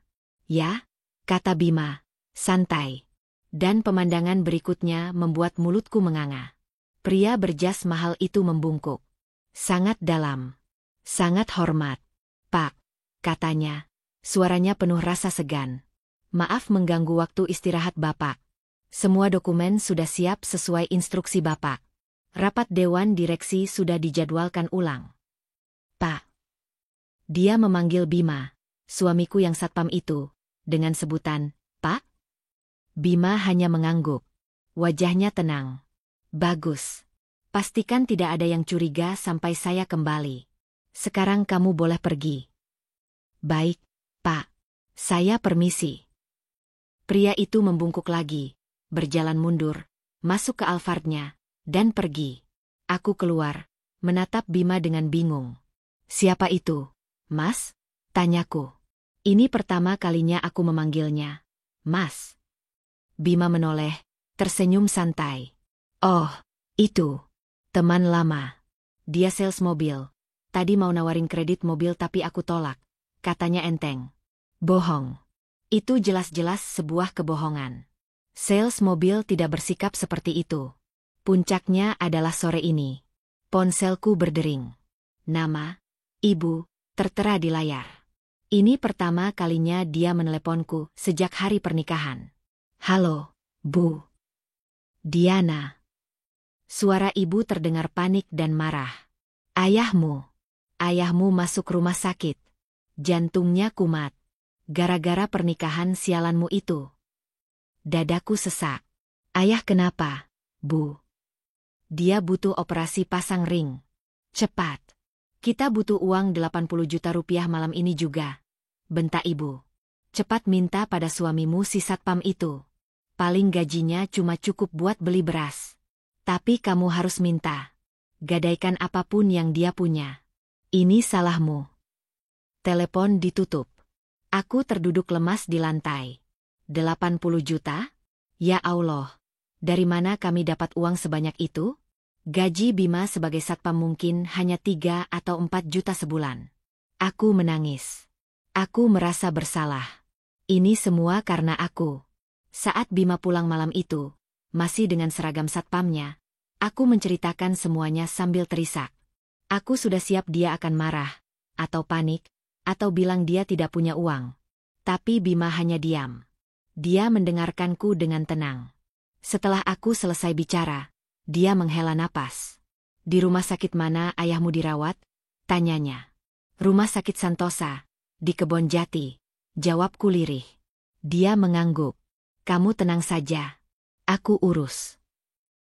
Ya, kata Bima, santai. Dan pemandangan berikutnya membuat mulutku menganga. Pria berjas mahal itu membungkuk. Sangat dalam. Sangat hormat. Pak, katanya, suaranya penuh rasa segan. Maaf mengganggu waktu istirahat Bapak. Semua dokumen sudah siap sesuai instruksi Bapak. Rapat Dewan Direksi sudah dijadwalkan ulang. Pak. Dia memanggil Bima, suamiku yang satpam itu, dengan sebutan, Pak. Bima hanya mengangguk. Wajahnya tenang. Bagus. Pastikan tidak ada yang curiga sampai saya kembali. Sekarang kamu boleh pergi. Baik, Pak. Saya permisi. Pria itu membungkuk lagi, berjalan mundur, masuk ke Alphardnya, dan pergi. Aku keluar, menatap Bima dengan bingung. Siapa itu, Mas? Tanyaku. Ini pertama kalinya aku memanggilnya, Mas. Bima menoleh, tersenyum santai. Oh, itu. Teman lama. Dia sales mobil. Tadi mau nawarin kredit mobil tapi aku tolak. Katanya enteng. Bohong. Itu jelas-jelas sebuah kebohongan. Sales mobil tidak bersikap seperti itu. Puncaknya adalah sore ini. Ponselku berdering. Nama, Ibu, tertera di layar. Ini pertama kalinya dia meneleponku sejak hari pernikahan. Halo, Bu. Diana. Suara ibu terdengar panik dan marah. Ayahmu. Ayahmu masuk rumah sakit. Jantungnya kumat. Gara-gara pernikahan sialanmu itu. Dadaku sesak. Ayah kenapa, Bu? Dia butuh operasi pasang ring. Cepat. Kita butuh uang 80 juta rupiah malam ini juga. Bentak ibu. Cepat minta pada suamimu si satpam itu. Paling gajinya cuma cukup buat beli beras. Tapi kamu harus minta. gadaikan apapun yang dia punya. Ini salahmu. Telepon ditutup. Aku terduduk lemas di lantai. 80 juta? Ya Allah, dari mana kami dapat uang sebanyak itu? Gaji Bima sebagai satpam mungkin hanya 3 atau 4 juta sebulan. Aku menangis. Aku merasa bersalah. Ini semua karena aku. Saat Bima pulang malam itu, masih dengan seragam satpamnya, aku menceritakan semuanya sambil terisak. Aku sudah siap dia akan marah, atau panik, atau bilang dia tidak punya uang. Tapi Bima hanya diam. Dia mendengarkanku dengan tenang. Setelah aku selesai bicara, dia menghela napas. Di rumah sakit mana ayahmu dirawat? Tanyanya. Rumah sakit Santosa, di Kebon Jati. Jawabku lirih. Dia mengangguk. Kamu tenang saja. Aku urus.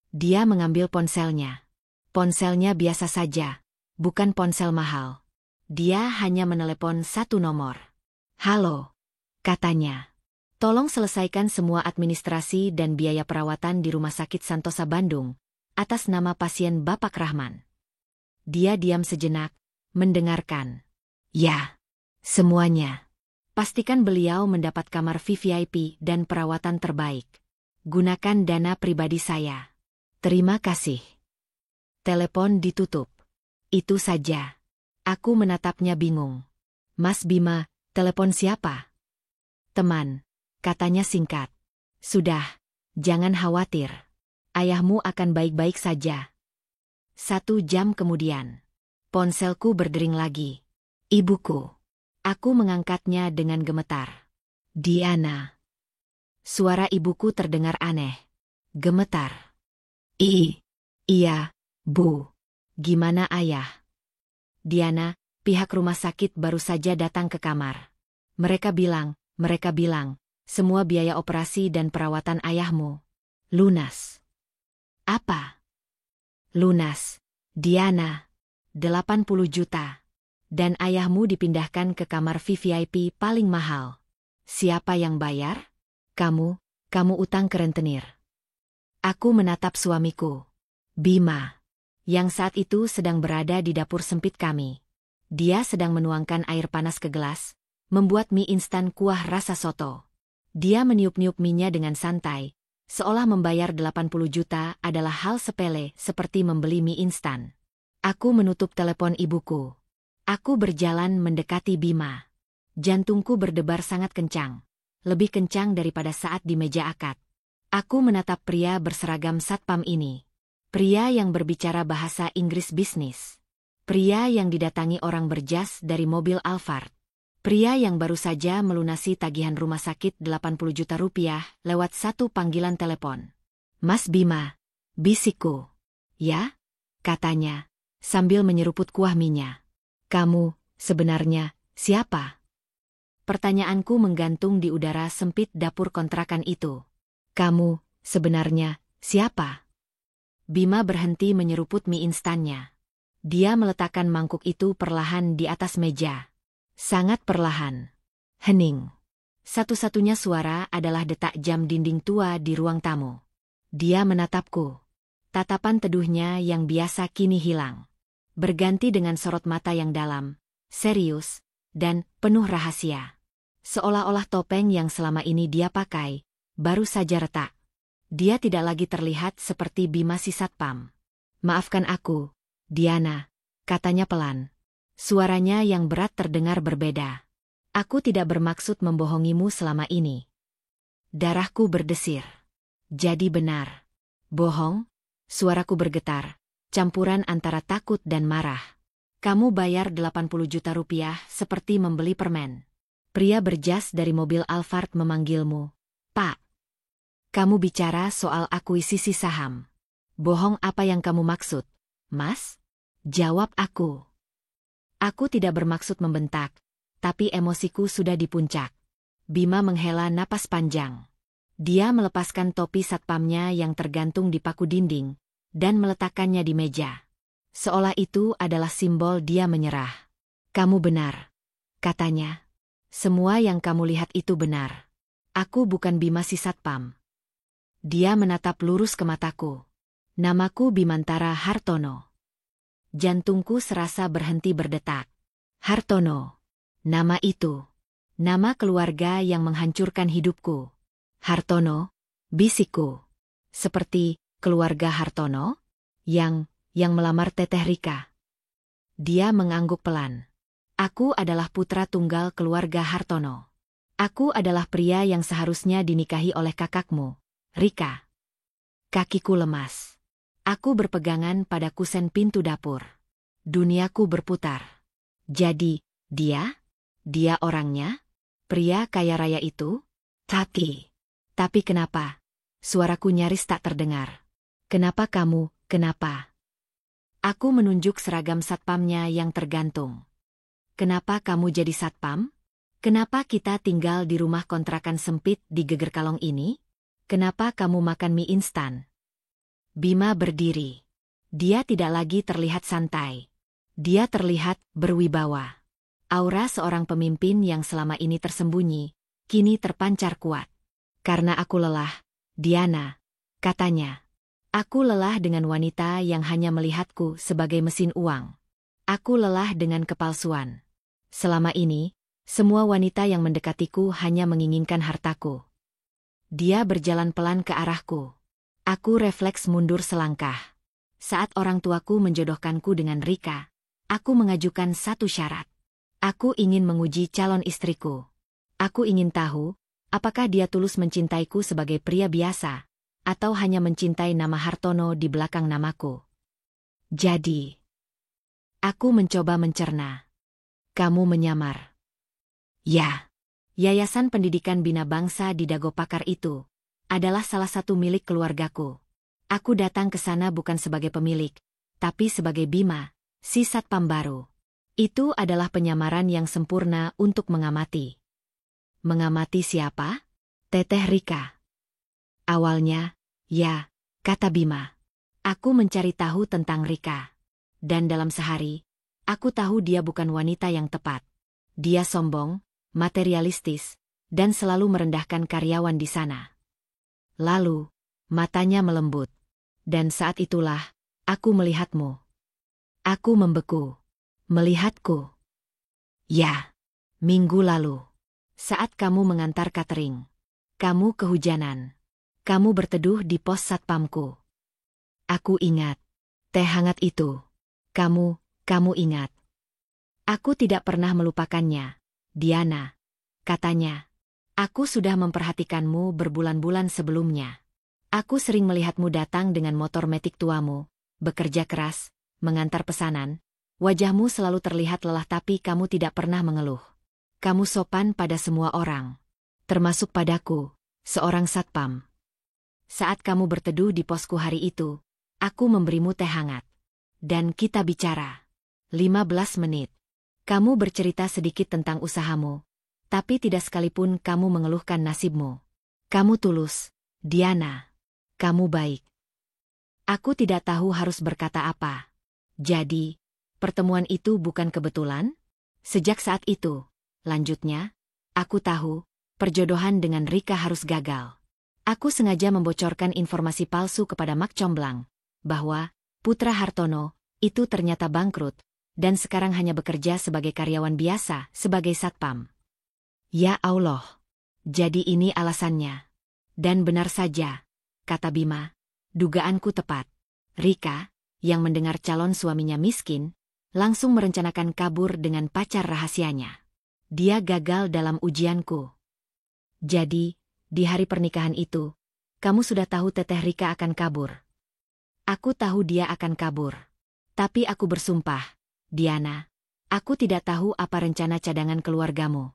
Dia mengambil ponselnya. Ponselnya biasa saja, bukan ponsel mahal. Dia hanya menelepon satu nomor. Halo, katanya. Tolong selesaikan semua administrasi dan biaya perawatan di Rumah Sakit Santosa Bandung, atas nama pasien Bapak Rahman. Dia diam sejenak, mendengarkan. Ya, semuanya. Pastikan beliau mendapat kamar VVIP dan perawatan terbaik. Gunakan dana pribadi saya. Terima kasih. Telepon ditutup. Itu saja. Aku menatapnya bingung. Mas Bima, telepon siapa? Teman, katanya singkat. Sudah, jangan khawatir. Ayahmu akan baik-baik saja. 1 jam kemudian. Ponselku berdering lagi. Ibuku. Aku mengangkatnya dengan gemetar. Diana. Suara ibuku terdengar aneh. Gemetar. Iya, Bu. Gimana ayah? Diana, pihak rumah sakit baru saja datang ke kamar. Mereka bilang, semua biaya operasi dan perawatan ayahmu lunas. Apa? Lunas, Diana. 80 juta. Dan ayahmu dipindahkan ke kamar VVIP paling mahal. Siapa yang bayar? Kamu utang ke rentenir. Aku menatap suamiku. Bima. Yang saat itu sedang berada di dapur sempit kami. Dia sedang menuangkan air panas ke gelas, membuat mie instan kuah rasa soto. Dia meniup-niup mie-nya dengan santai, seolah membayar 80 juta adalah hal sepele seperti membeli mie instan. Aku menutup telepon ibuku. Aku berjalan mendekati Bima. Jantungku berdebar sangat kencang. Lebih kencang daripada saat di meja akad. Aku menatap pria berseragam satpam ini. Pria yang berbicara bahasa Inggris bisnis. Pria yang didatangi orang berjas dari mobil Alphard. Pria yang baru saja melunasi tagihan rumah sakit 80 juta rupiah lewat satu panggilan telepon. Mas Bima, bisikku. Ya? Katanya, sambil menyeruput kuah mie-nya. Kamu, sebenarnya, siapa? Pertanyaanku menggantung di udara sempit dapur kontrakan itu. Kamu, sebenarnya, siapa? Bima berhenti menyeruput mie instannya. Dia meletakkan mangkuk itu perlahan di atas meja. Sangat perlahan. Hening. Satu-satunya suara adalah detak jam dinding tua di ruang tamu. Dia menatapku. Tatapan teduhnya yang biasa kini hilang. Berganti dengan sorot mata yang dalam, serius, dan penuh rahasia. Seolah-olah topeng yang selama ini dia pakai, baru saja retak. Dia tidak lagi terlihat seperti Bima si satpam. Maafkan aku, Diana, katanya pelan. Suaranya yang berat terdengar berbeda. Aku tidak bermaksud membohongimu selama ini. Darahku berdesir. Jadi benar. Bohong? Suaraku bergetar. Campuran antara takut dan marah. Kamu bayar 80 juta rupiah seperti membeli permen. Pria berjas dari mobil Alphard memanggilmu. Pak. Kamu bicara soal akuisisi saham. Bohong apa yang kamu maksud, Mas? Jawab aku. Aku tidak bermaksud membentak, tapi emosiku sudah di puncak. Bima menghela napas panjang. Dia melepaskan topi satpamnya yang tergantung di paku dinding, dan meletakkannya di meja. Seolah itu adalah simbol dia menyerah. Kamu benar, katanya. Semua yang kamu lihat itu benar. Aku bukan Bima si satpam. Dia menatap lurus ke mataku. Namaku Bimantara Hartono. Jantungku serasa berhenti berdetak. Hartono. Nama itu. Nama keluarga yang menghancurkan hidupku. Hartono, bisikku. Seperti keluarga Hartono? Yang melamar Teteh Rika. Dia mengangguk pelan. Aku adalah putra tunggal keluarga Hartono. Aku adalah pria yang seharusnya dinikahi oleh kakakmu, Rika. Kakiku lemas. Aku berpegangan pada kusen pintu dapur. Duniaku berputar. Jadi, dia orangnya? Pria kaya raya itu? Tapi kenapa? Suaraku nyaris tak terdengar. Kenapa kamu, kenapa? Aku menunjuk seragam satpamnya yang tergantung. Kenapa kamu jadi satpam? Kenapa kita tinggal di rumah kontrakan sempit di Geger Kalong ini? Kenapa kamu makan mie instan? Bima berdiri. Dia tidak lagi terlihat santai. Dia terlihat berwibawa. Aura seorang pemimpin yang selama ini tersembunyi, kini terpancar kuat. Karena aku lelah, Diana, katanya. Aku lelah dengan wanita yang hanya melihatku sebagai mesin uang. Aku lelah dengan kepalsuan. Selama ini, semua wanita yang mendekatiku hanya menginginkan hartaku. Dia berjalan pelan ke arahku. Aku refleks mundur selangkah. Saat orang tuaku menjodohkanku dengan Rika, aku mengajukan satu syarat. Aku ingin menguji calon istriku. Aku ingin tahu, apakah dia tulus mencintaiku sebagai pria biasa, atau hanya mencintai nama Hartono di belakang namaku. Jadi, aku mencoba mencerna. Kamu menyamar. Ya, Yayasan Pendidikan Bina Bangsa di Dago Pakar itu adalah salah satu milik keluargaku. Aku datang ke sana bukan sebagai pemilik, tapi sebagai Bima, si satpam baru. Itu adalah penyamaran yang sempurna untuk mengamati. Mengamati siapa? Teteh Rika. Awalnya, ya, kata Bima. Aku mencari tahu tentang Rika. Dan dalam sehari, aku tahu dia bukan wanita yang tepat. Dia sombong, materialistis, dan selalu merendahkan karyawan di sana. Lalu, matanya melembut. Dan saat itulah, aku melihatmu. Aku membeku. Melihatku. Ya, minggu lalu. Saat kamu mengantar catering. Kamu kehujanan. Kamu berteduh di pos satpamku. Aku ingat. Teh hangat itu. Kamu ingat. Aku tidak pernah melupakannya, Diana. Katanya. Aku sudah memperhatikanmu berbulan-bulan sebelumnya. Aku sering melihatmu datang dengan motor metik tuamu, bekerja keras, mengantar pesanan. Wajahmu selalu terlihat lelah tapi kamu tidak pernah mengeluh. Kamu sopan pada semua orang. Termasuk padaku, seorang satpam. Saat kamu berteduh di posku hari itu, aku memberimu teh hangat. Dan kita bicara. 15 menit. Kamu bercerita sedikit tentang usahamu. Tapi tidak sekalipun kamu mengeluhkan nasibmu. Kamu tulus, Diana. Kamu baik. Aku tidak tahu harus berkata apa. Jadi, pertemuan itu bukan kebetulan? Sejak saat itu, lanjutnya, aku tahu, perjodohan dengan Rika harus gagal. Aku sengaja membocorkan informasi palsu kepada Mak Comblang, bahwa putra Hartono itu ternyata bangkrut, dan sekarang hanya bekerja sebagai karyawan biasa, sebagai satpam. Ya Allah, jadi ini alasannya. Dan benar saja, kata Bima, dugaanku tepat. Rika, yang mendengar calon suaminya miskin, langsung merencanakan kabur dengan pacar rahasianya. Dia gagal dalam ujianku. Jadi, di hari pernikahan itu, kamu sudah tahu Teteh Rika akan kabur. Aku tahu dia akan kabur. Tapi aku bersumpah, Diana, aku tidak tahu apa rencana cadangan keluargamu.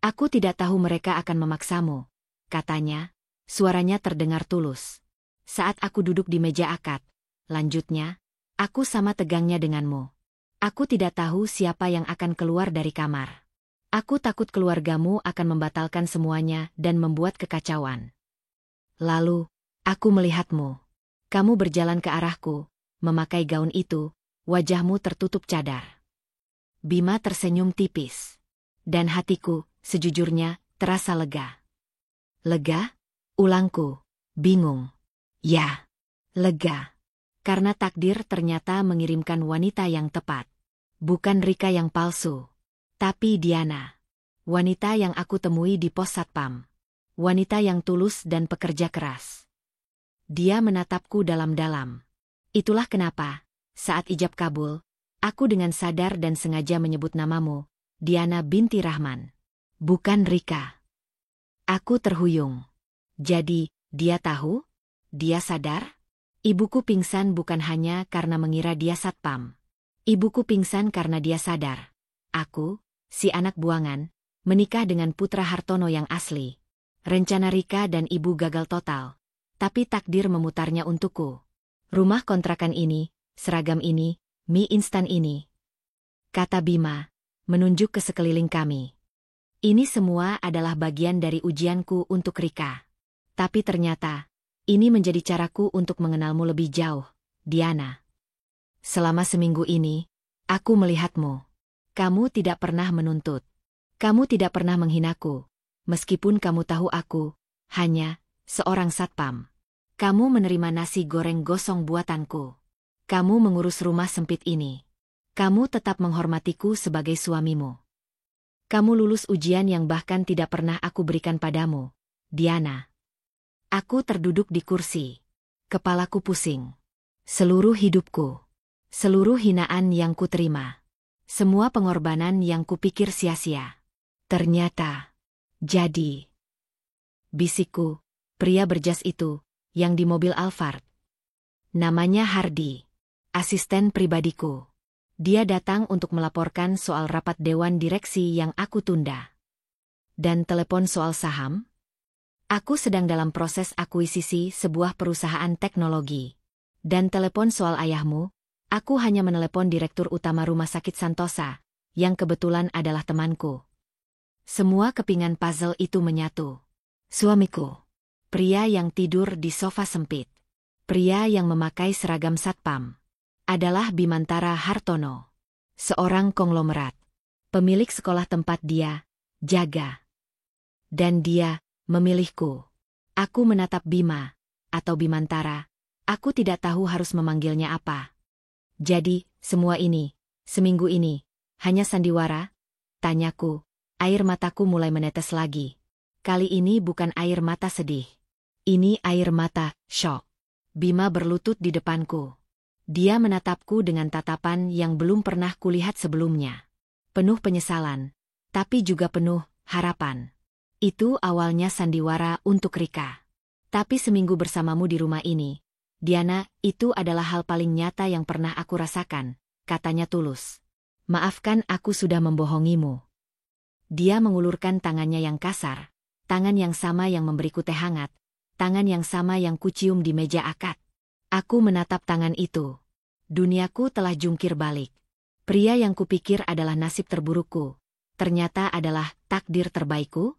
Aku tidak tahu mereka akan memaksamu, katanya, suaranya terdengar tulus. Saat aku duduk di meja akad, lanjutnya, aku sama tegangnya denganmu. Aku tidak tahu siapa yang akan keluar dari kamar. Aku takut keluargamu akan membatalkan semuanya dan membuat kekacauan. Lalu, aku melihatmu. Kamu berjalan ke arahku, memakai gaun itu, wajahmu tertutup cadar. Bima tersenyum tipis. Dan hatiku, sejujurnya, terasa lega. Lega? Ulangku, bingung. Ya, lega. Karena takdir ternyata mengirimkan wanita yang tepat. Bukan Rika yang palsu, tapi Diana. Wanita yang aku temui di pos satpam. Wanita yang tulus dan pekerja keras. Dia menatapku dalam-dalam. Itulah kenapa, saat ijab kabul, aku dengan sadar dan sengaja menyebut namamu, Diana binti Rahman. Bukan Rika. Aku terhuyung. Jadi, dia tahu? Dia sadar? Ibuku pingsan bukan hanya karena mengira dia satpam. Ibuku pingsan karena dia sadar. Aku, si anak buangan, menikah dengan putra Hartono yang asli. Rencana Rika dan ibu gagal total. Tapi takdir memutarnya untukku. Rumah kontrakan ini, seragam ini, mie instan ini. Kata Bima, menunjuk ke sekeliling kami. Ini semua adalah bagian dari ujianku untuk Rika. Tapi ternyata, ini menjadi caraku untuk mengenalmu lebih jauh, Diana. Selama seminggu ini, aku melihatmu. Kamu tidak pernah menuntut. Kamu tidak pernah menghinaku. Meskipun kamu tahu aku, hanya seorang satpam. Kamu menerima nasi goreng gosong buatanku. Kamu mengurus rumah sempit ini. Kamu tetap menghormatiku sebagai suamimu. Kamu lulus ujian yang bahkan tidak pernah aku berikan padamu, Diana. Aku terduduk di kursi. Kepalaku pusing. Seluruh hidupku. Seluruh hinaan yang kuterima. Semua pengorbanan yang kupikir sia-sia. Ternyata. Jadi. Bisikku, pria berjas itu, yang di mobil Alphard. Namanya Hardy. Asisten pribadiku. Dia datang untuk melaporkan soal rapat dewan direksi yang aku tunda. Dan telepon soal saham? Aku sedang dalam proses akuisisi sebuah perusahaan teknologi. Dan telepon soal ayahmu, aku hanya menelepon direktur utama Rumah Sakit Santosa, yang kebetulan adalah temanku. Semua kepingan puzzle itu menyatu. Suamiku. Pria yang tidur di sofa sempit. Pria yang memakai seragam satpam. Adalah Bimantara Hartono. Seorang konglomerat. Pemilik sekolah tempat dia jaga. Dan dia memilihku. Aku menatap Bima, atau Bimantara. Aku tidak tahu harus memanggilnya apa. Jadi, semua ini, seminggu ini, hanya sandiwara? Tanyaku. Air mataku mulai menetes lagi. Kali ini bukan air mata sedih. Ini air mata syok. Bima berlutut di depanku. Dia menatapku dengan tatapan yang belum pernah kulihat sebelumnya. Penuh penyesalan, tapi juga penuh harapan. Itu awalnya sandiwara untuk Rika. Tapi seminggu bersamamu di rumah ini, Diana, itu adalah hal paling nyata yang pernah aku rasakan, katanya tulus. Maafkan aku sudah membohongimu. Dia mengulurkan tangannya yang kasar, tangan yang sama yang memberiku teh hangat, tangan yang sama yang kucium di meja akad. Aku menatap tangan itu. Duniaku telah jungkir balik. Pria yang kupikir adalah nasib terburukku, ternyata adalah takdir terbaikku.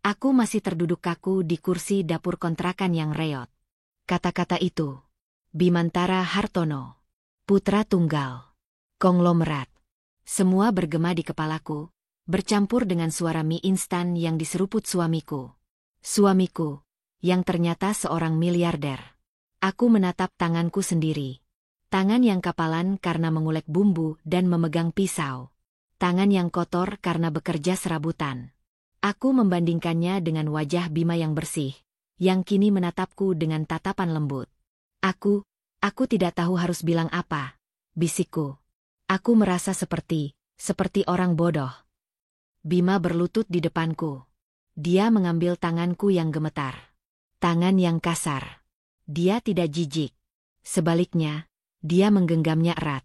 Aku masih terduduk kaku di kursi dapur kontrakan yang reot. Kata-kata itu. Bimantara Hartono. Putra tunggal. Konglomerat. Semua bergema di kepalaku, bercampur dengan suara mie instan yang diseruput suamiku. Suamiku, yang ternyata seorang miliarder. Aku menatap tanganku sendiri. Tangan yang kapalan karena mengulek bumbu dan memegang pisau. Tangan yang kotor karena bekerja serabutan. Aku membandingkannya dengan wajah Bima yang bersih, yang kini menatapku dengan tatapan lembut. Aku tidak tahu harus bilang apa, bisikku. Aku merasa seperti orang bodoh. Bima berlutut di depanku. Dia mengambil tanganku yang gemetar. Tangan yang kasar. Dia tidak jijik. Sebaliknya, dia menggenggamnya erat.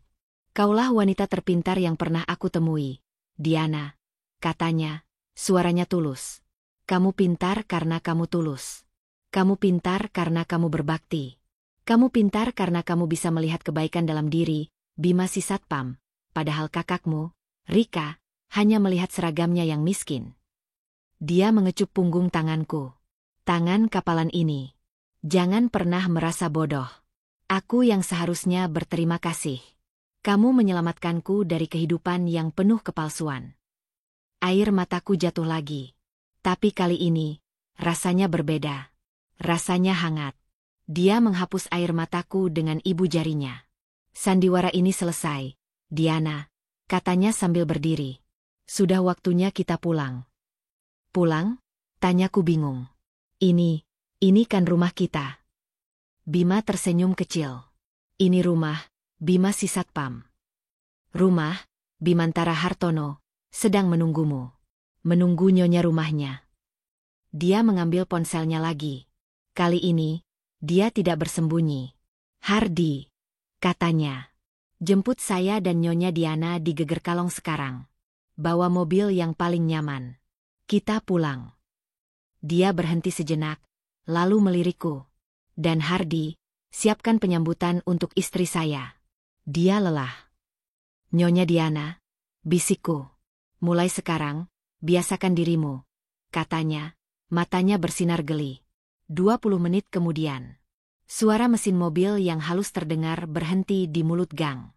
Kaulah wanita terpintar yang pernah aku temui, Diana, katanya, suaranya tulus. Kamu pintar karena kamu tulus. Kamu pintar karena kamu berbakti. Kamu pintar karena kamu bisa melihat kebaikan dalam diri, Bima si satpam, padahal kakakmu, Rika, hanya melihat seragamnya yang miskin. Dia mengecup punggung tanganku. Tangan kapalan ini. Jangan pernah merasa bodoh. Aku yang seharusnya berterima kasih. Kamu menyelamatkanku dari kehidupan yang penuh kepalsuan. Air mataku jatuh lagi. Tapi kali ini, rasanya berbeda. Rasanya hangat. Dia menghapus air mataku dengan ibu jarinya. Sandiwara ini selesai, Diana, katanya sambil berdiri. Sudah waktunya kita pulang. Pulang? Tanyaku bingung. Ini kan rumah kita. Bima tersenyum kecil. Ini rumah, Bima si Satpam. Rumah, Bimantara Hartono, sedang menunggumu. Menunggu nyonya rumahnya. Dia mengambil ponselnya lagi. Kali ini, dia tidak bersembunyi. Hardi, katanya. Jemput saya dan nyonya Diana di Geger Kalong sekarang. Bawa mobil yang paling nyaman. Kita pulang. Dia berhenti sejenak, lalu melirikku. Dan Hardi, siapkan penyambutan untuk istri saya. Dia lelah. Nyonya Diana, bisikku. Mulai sekarang, biasakan dirimu, katanya, matanya bersinar geli. 20 menit kemudian. Suara mesin mobil yang halus terdengar berhenti di mulut gang.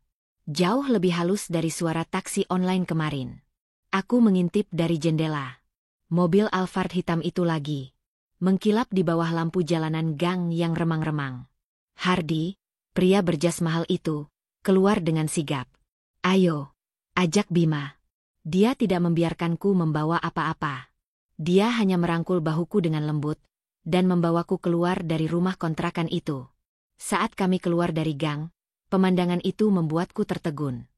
Jauh lebih halus dari suara taksi online kemarin. Aku mengintip dari jendela. Mobil Alphard hitam itu lagi. Mengkilap di bawah lampu jalanan gang yang remang-remang. Hardi, pria berjas mahal itu, keluar dengan sigap. Ayo, ajak Bima. Dia tidak membiarkanku membawa apa-apa. Dia hanya merangkul bahuku dengan lembut, dan membawaku keluar dari rumah kontrakan itu. Saat kami keluar dari gang, pemandangan itu membuatku tertegun.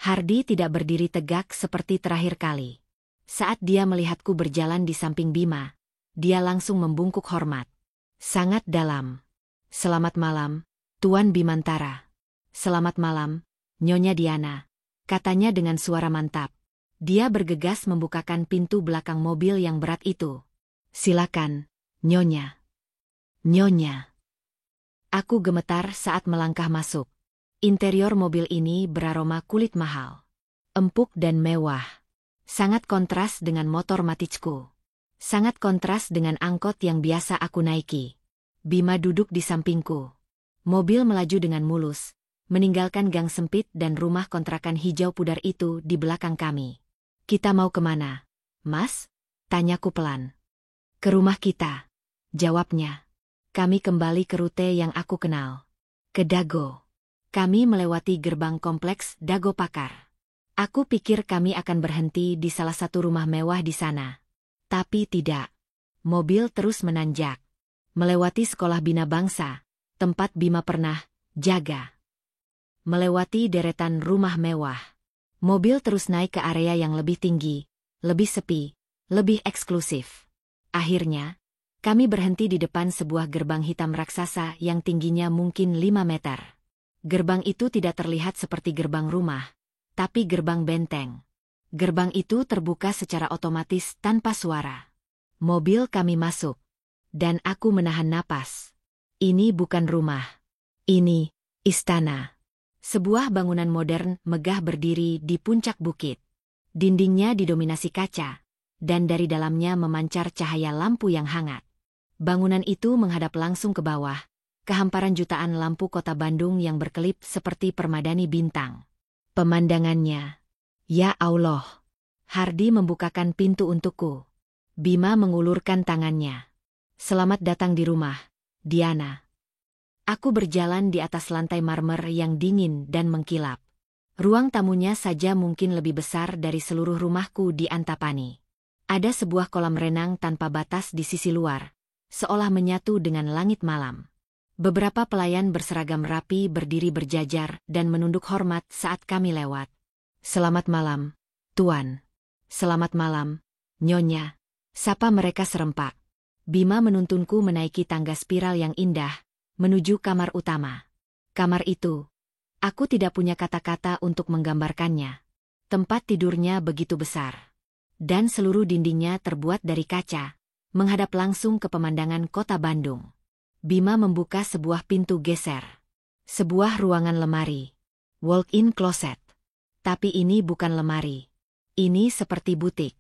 Hardi tidak berdiri tegak seperti terakhir kali. Saat dia melihatku berjalan di samping Bima, dia langsung membungkuk hormat. Sangat dalam. Selamat malam, Tuan Bimantara. Selamat malam, Nyonya Diana, katanya dengan suara mantap. Dia bergegas membukakan pintu belakang mobil yang berat itu. Silakan, Nyonya. Nyonya. Aku gemetar saat melangkah masuk. Interior mobil ini beraroma kulit mahal. Empuk dan mewah. Sangat kontras dengan motor Matichku. Sangat kontras dengan angkot yang biasa aku naiki. Bima duduk di sampingku. Mobil melaju dengan mulus, meninggalkan gang sempit dan rumah kontrakan hijau pudar itu di belakang kami. Kita mau kemana, Mas? Tanyaku pelan. Ke rumah kita, jawabnya. Kami kembali ke rute yang aku kenal. Ke Dago. Kami melewati gerbang kompleks Dago Pakar. Aku pikir kami akan berhenti di salah satu rumah mewah di sana. Tapi tidak. Mobil terus menanjak. Melewati sekolah bina bangsa, tempat Bima pernah jaga. Melewati deretan rumah mewah. Mobil terus naik ke area yang lebih tinggi, lebih sepi, lebih eksklusif. Akhirnya, kami berhenti di depan sebuah gerbang hitam raksasa yang tingginya mungkin 5 meter. Gerbang itu tidak terlihat seperti gerbang rumah, tapi gerbang benteng. Gerbang itu terbuka secara otomatis tanpa suara. Mobil kami masuk. Dan aku menahan napas. Ini bukan rumah. Ini istana. Sebuah bangunan modern megah berdiri di puncak bukit. Dindingnya didominasi kaca, dan dari dalamnya memancar cahaya lampu yang hangat. Bangunan itu menghadap langsung ke bawah, ke hamparan jutaan lampu kota Bandung yang berkelip seperti permadani bintang. Pemandangannya. Ya Allah. Hardi membukakan pintu untukku. Bima mengulurkan tangannya. Selamat datang di rumah, Diana. Aku berjalan di atas lantai marmer yang dingin dan mengkilap. Ruang tamunya saja mungkin lebih besar dari seluruh rumahku di Antapani. Ada sebuah kolam renang tanpa batas di sisi luar, seolah menyatu dengan langit malam. Beberapa pelayan berseragam rapi berdiri berjajar dan menunduk hormat saat kami lewat. Selamat malam, Tuan. Selamat malam, Nyonya. Sapa mereka serempak. Bima menuntunku menaiki tangga spiral yang indah, menuju kamar utama. Kamar itu, aku tidak punya kata-kata untuk menggambarkannya. Tempat tidurnya begitu besar. Dan seluruh dindingnya terbuat dari kaca, menghadap langsung ke pemandangan kota Bandung. Bima membuka sebuah pintu geser. Sebuah ruangan lemari. Walk-in closet. Tapi ini bukan lemari. Ini seperti butik.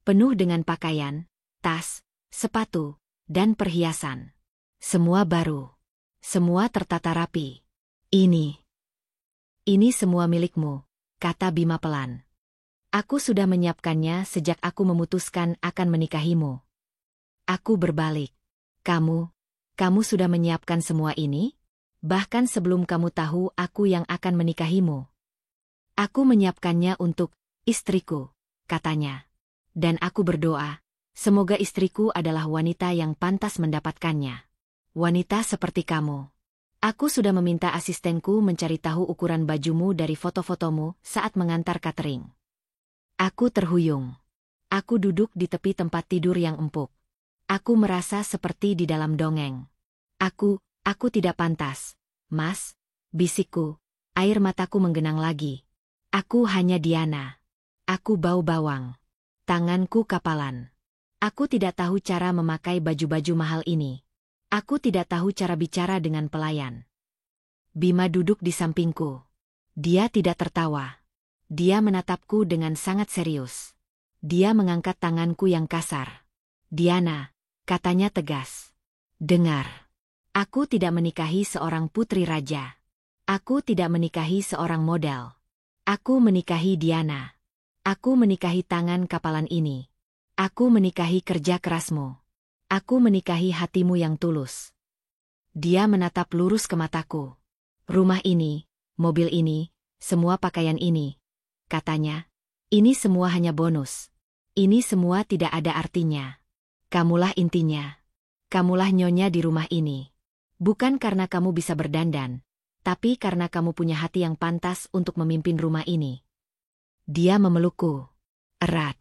Penuh dengan pakaian, tas, sepatu, dan perhiasan. Semua baru. Semua tertata rapi. Ini semua milikmu, kata Bima pelan. Aku sudah menyiapkannya sejak aku memutuskan akan menikahimu. Aku berbalik. kamu sudah menyiapkan semua ini? Bahkan sebelum kamu tahu aku yang akan menikahimu. Aku menyiapkannya untuk istriku, katanya. Dan aku berdoa, semoga istriku adalah wanita yang pantas mendapatkannya. Wanita seperti kamu. Aku sudah meminta asistenku mencari tahu ukuran bajumu dari foto-fotomu saat mengantar catering. Aku terhuyung. Aku duduk di tepi tempat tidur yang empuk. Aku merasa seperti di dalam dongeng. Aku tidak pantas. Mas, bisikku, air mataku menggenang lagi. Aku hanya Diana. Aku bau bawang. Tanganku kapalan. Aku tidak tahu cara memakai baju-baju mahal ini. Aku tidak tahu cara bicara dengan pelayan. Bima duduk di sampingku. Dia tidak tertawa. Dia menatapku dengan sangat serius. Dia mengangkat tanganku yang kasar. Diana, katanya tegas. Dengar. Aku tidak menikahi seorang putri raja. Aku tidak menikahi seorang model. Aku menikahi Diana. Aku menikahi tangan kapalan ini. Aku menikahi kerja kerasmu. Aku menikahi hatimu yang tulus. Dia menatap lurus ke mataku. Rumah ini, mobil ini, semua pakaian ini. Katanya, ini semua hanya bonus. Ini semua tidak ada artinya. Kamulah intinya. Kamulah nyonya di rumah ini. Bukan karena kamu bisa berdandan, tapi karena kamu punya hati yang pantas untuk memimpin rumah ini. Dia memelukku erat.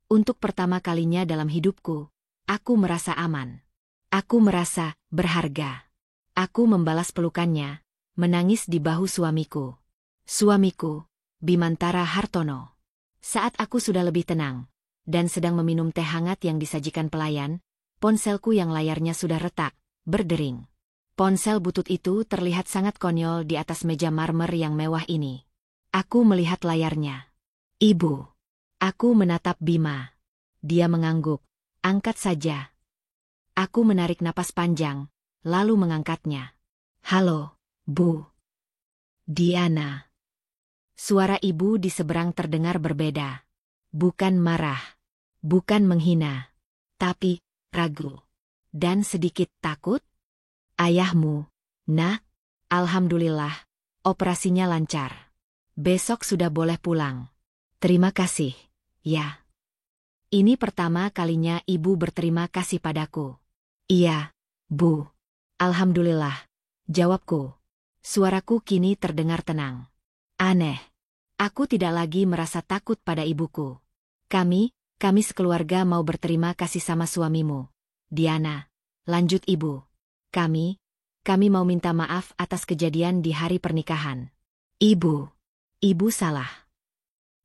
Untuk pertama kalinya dalam hidupku, aku merasa aman. Aku merasa berharga. Aku membalas pelukannya, menangis di bahu suamiku. Suamiku, Bimantara Hartono. Saat aku sudah lebih tenang, dan sedang meminum teh hangat yang disajikan pelayan, ponselku yang layarnya sudah retak, berdering. Ponsel butut itu terlihat sangat konyol di atas meja marmer yang mewah ini. Aku melihat layarnya. Ibu. Aku menatap Bima. Dia mengangguk. Angkat saja. Aku menarik napas panjang, lalu mengangkatnya. Halo, Bu. Diana. Suara ibu di seberang terdengar berbeda. Bukan marah. Bukan menghina. Tapi ragu. Dan sedikit takut. Ayahmu, Nak, alhamdulillah, operasinya lancar. Besok sudah boleh pulang. Terima kasih, ya. Ini pertama kalinya ibu berterima kasih padaku. Iya, Bu. Alhamdulillah, jawabku. Suaraku kini terdengar tenang. Aneh. Aku tidak lagi merasa takut pada ibuku. Kami sekeluarga mau berterima kasih sama suamimu. Diana, lanjut ibu. Kami mau minta maaf atas kejadian di hari pernikahan. Ibu salah.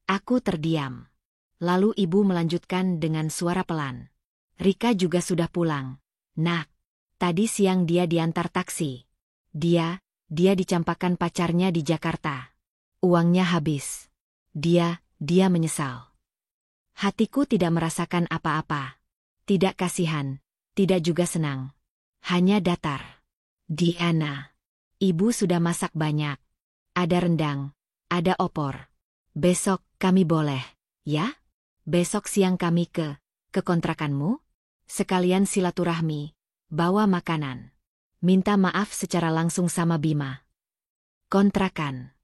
Aku terdiam. Lalu ibu melanjutkan dengan suara pelan. Rika juga sudah pulang. Nak, tadi siang dia diantar taksi. Dia dicampakkan pacarnya di Jakarta. Uangnya habis. Dia menyesal. Hatiku tidak merasakan apa-apa. Tidak kasihan, tidak juga senang. Hanya datar. Diana. Ibu sudah masak banyak. Ada rendang, ada opor. Besok kami boleh, ya? Besok siang kami ke kontrakanmu? Sekalian silaturahmi, bawa makanan. Minta maaf secara langsung sama Bima. Kontrakan.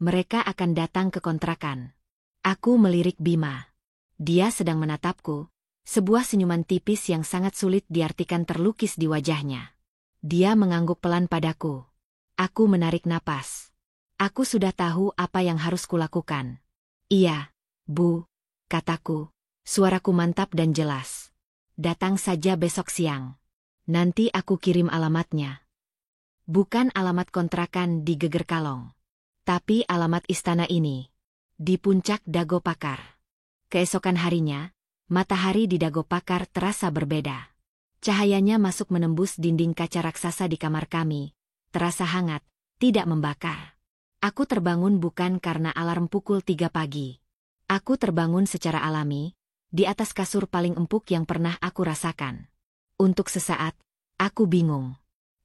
Mereka akan datang ke kontrakan. Aku melirik Bima. Dia sedang menatapku. Sebuah senyuman tipis yang sangat sulit diartikan terlukis di wajahnya. Dia mengangguk pelan padaku. Aku menarik napas. Aku sudah tahu apa yang harus kulakukan. Iya, Bu, kataku. Suaraku mantap dan jelas. Datang saja besok siang. Nanti aku kirim alamatnya. Bukan alamat kontrakan di Geger Kalong. Tapi alamat istana ini. Di puncak Dago Pakar. Keesokan harinya, matahari di Dago Pakar terasa berbeda. Cahayanya masuk menembus dinding kaca raksasa di kamar kami. Terasa hangat, tidak membakar. Aku terbangun bukan karena alarm pukul 3 pagi. Aku terbangun secara alami, di atas kasur paling empuk yang pernah aku rasakan. Untuk sesaat, aku bingung.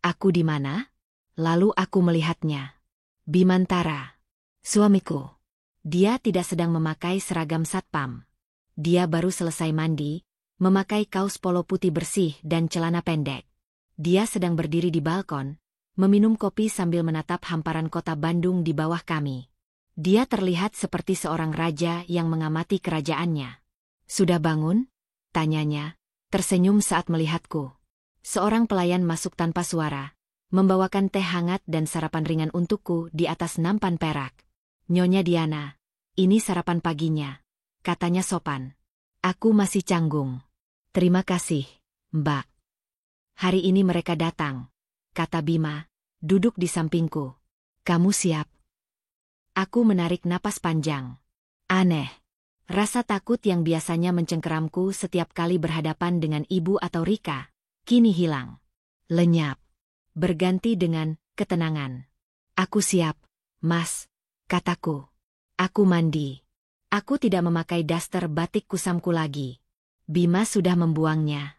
Aku di mana? Lalu aku melihatnya. Bimantara. Suamiku. Dia tidak sedang memakai seragam satpam. Dia baru selesai mandi, memakai kaos polo putih bersih dan celana pendek. Dia sedang berdiri di balkon, meminum kopi sambil menatap hamparan kota Bandung di bawah kami. Dia terlihat seperti seorang raja yang mengamati kerajaannya. "Sudah bangun?" tanyanya, tersenyum saat melihatku. Seorang pelayan masuk tanpa suara, membawakan teh hangat dan sarapan ringan untukku di atas nampan perak. "Nyonya Diana, ini sarapan paginya," katanya sopan. Aku masih canggung. "Terima kasih, Mbak." "Hari ini mereka datang," kata Bima, duduk di sampingku. "Kamu siap?" Aku menarik napas panjang. Aneh. Rasa takut yang biasanya mencengkeramku setiap kali berhadapan dengan ibu atau Rika, kini hilang. Lenyap. Berganti dengan ketenangan. "Aku siap, Mas," kataku. "Aku mandi. Aku tidak memakai daster batik kusamku lagi. Bima sudah membuangnya."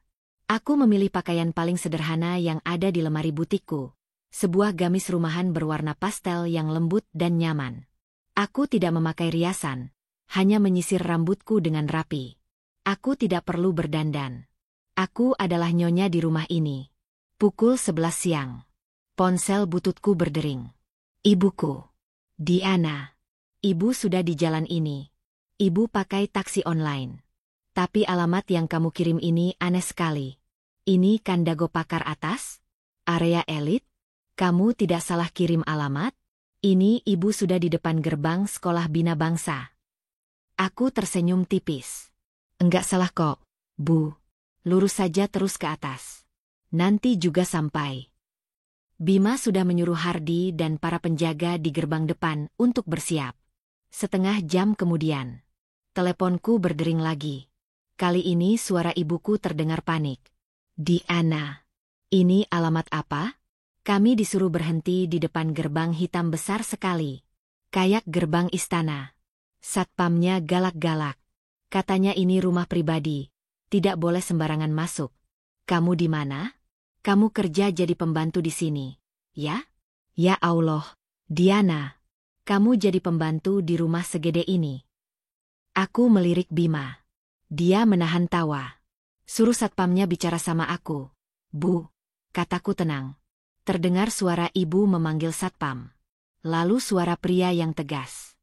Aku memilih pakaian paling sederhana yang ada di lemari butikku. Sebuah gamis rumahan berwarna pastel yang lembut dan nyaman. Aku tidak memakai riasan, hanya menyisir rambutku dengan rapi. Aku tidak perlu berdandan. Aku adalah nyonya di rumah ini. Pukul 11 siang. Ponsel bututku berdering. "Ibuku. Diana. Ibu sudah di jalan ini. Ibu pakai taksi online. Tapi alamat yang kamu kirim ini aneh sekali. Ini kan Dago Pakar Atas? Area elit? Kamu tidak salah kirim alamat? Ini ibu sudah di depan gerbang sekolah Bina Bangsa." Aku tersenyum tipis. "Enggak salah kok, Bu. Lurus saja terus ke atas. Nanti juga sampai." Bima sudah menyuruh Hardi dan para penjaga di gerbang depan untuk bersiap. Setengah jam kemudian, teleponku berdering lagi. Kali ini suara ibuku terdengar panik. "Diana, ini alamat apa?" "Kami disuruh berhenti di depan gerbang hitam besar sekali. Kayak gerbang istana. Satpamnya galak-galak. Katanya ini rumah pribadi, tidak boleh sembarangan masuk." "Kamu di mana?" "Kamu kerja jadi pembantu di sini, ya?" "Ya Allah, Diana. Kamu jadi pembantu di rumah segede ini?" Aku melirik Bima. Dia menahan tawa. "Suruh satpamnya bicara sama aku, Bu," kataku tenang. Terdengar suara ibu memanggil satpam. Lalu suara pria yang tegas.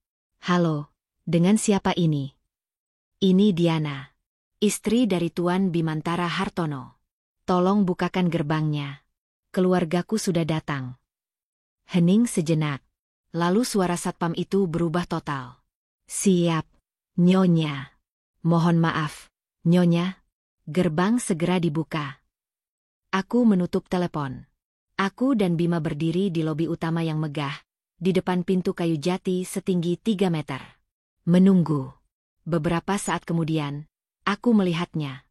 "Halo, dengan siapa ini?" "Ini Diana, istri dari Tuan Bimantara Hartono. Tolong bukakan gerbangnya. Keluargaku sudah datang." Hening sejenak. Lalu suara satpam itu berubah total. "Siap, Nyonya. Mohon maaf, Nyonya." Gerbang segera dibuka. Aku menutup telepon. Aku dan Bima berdiri di lobi utama yang megah, di depan pintu kayu jati setinggi 3 meter. Menunggu. Beberapa saat kemudian, aku melihatnya.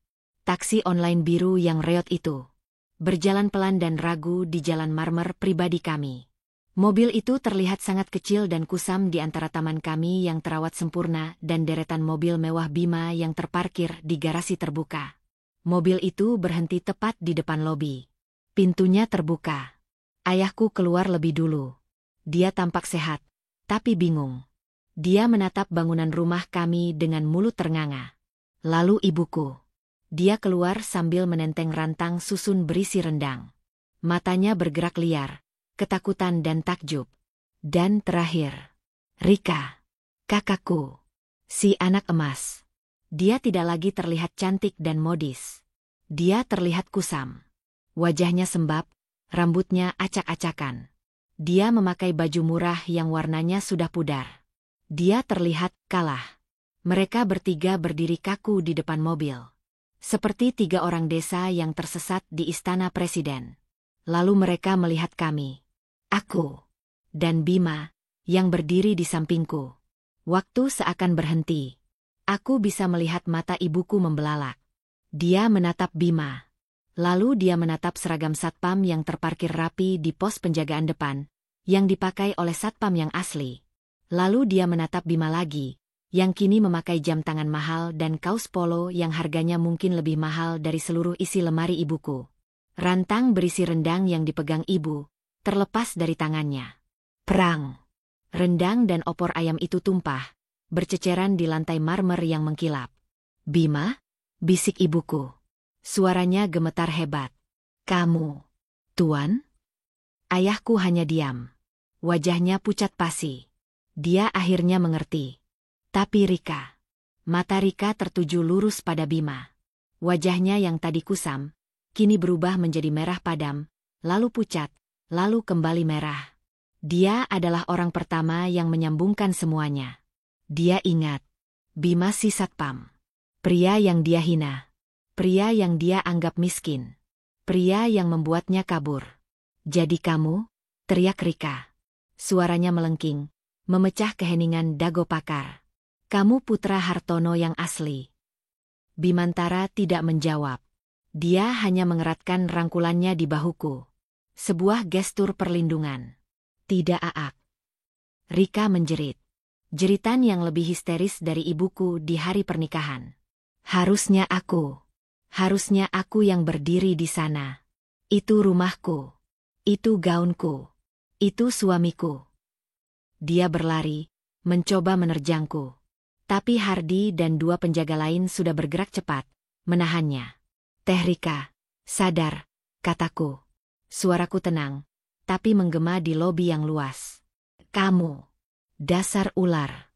Taksi online biru yang reot itu. Berjalan pelan dan ragu di jalan marmer pribadi kami. Mobil itu terlihat sangat kecil dan kusam di antara taman kami yang terawat sempurna dan deretan mobil mewah Bima yang terparkir di garasi terbuka. Mobil itu berhenti tepat di depan lobi. Pintunya terbuka. Ayahku keluar lebih dulu. Dia tampak sehat, tapi bingung. Dia menatap bangunan rumah kami dengan mulut ternganga. Lalu ibuku. Dia keluar sambil menenteng rantang susun berisi rendang. Matanya bergerak liar, ketakutan dan takjub. Dan terakhir, Rika, kakakku. Si anak emas. Dia tidak lagi terlihat cantik dan modis. Dia terlihat kusam. Wajahnya sembab, rambutnya acak-acakan. Dia memakai baju murah yang warnanya sudah pudar. Dia terlihat kalah. Mereka bertiga berdiri kaku di depan mobil. Seperti 3 orang desa yang tersesat di istana presiden. Lalu mereka melihat kami. Aku. Dan Bima, yang berdiri di sampingku. Waktu seakan berhenti. Aku bisa melihat mata ibuku membelalak. Dia menatap Bima. Lalu dia menatap seragam satpam yang terparkir rapi di pos penjagaan depan, yang dipakai oleh satpam yang asli. Lalu dia menatap Bima lagi, yang kini memakai jam tangan mahal dan kaos polo yang harganya mungkin lebih mahal dari seluruh isi lemari ibuku. Rantang berisi rendang yang dipegang ibu, terlepas dari tangannya. Perang. Rendang dan opor ayam itu tumpah, berceceran di lantai marmer yang mengkilap. "Bima?" bisik ibuku. Suaranya gemetar hebat. "Kamu." Tuan? Ayahku hanya diam. Wajahnya pucat pasi. Dia akhirnya mengerti. Tapi Rika. Mata Rika tertuju lurus pada Bima. Wajahnya yang tadi kusam, kini berubah menjadi merah padam, lalu pucat, lalu kembali merah. Dia adalah orang pertama yang menyambungkan semuanya. Dia ingat. Bima si satpam. Pria yang dia hina. Pria yang dia anggap miskin. Pria yang membuatnya kabur. Jadi kamu? Teriak Rika. Suaranya melengking, memecah keheningan Dago Pakar. Kamu putra Hartono yang asli. Bimantara tidak menjawab. Dia hanya mengeratkan rangkulannya di bahuku. Sebuah gestur perlindungan. Tidak Aak. Rika menjerit. Jeritan yang lebih histeris dari ibuku di hari pernikahan. Harusnya aku yang berdiri di sana. Itu rumahku. Itu gaunku. Itu suamiku. Dia berlari, mencoba menerjangku. Tapi Hardi dan dua penjaga lain sudah bergerak cepat, menahannya. Teh Rika, sadar, kataku. Suaraku tenang, tapi menggema di lobi yang luas. Kamu, dasar ular.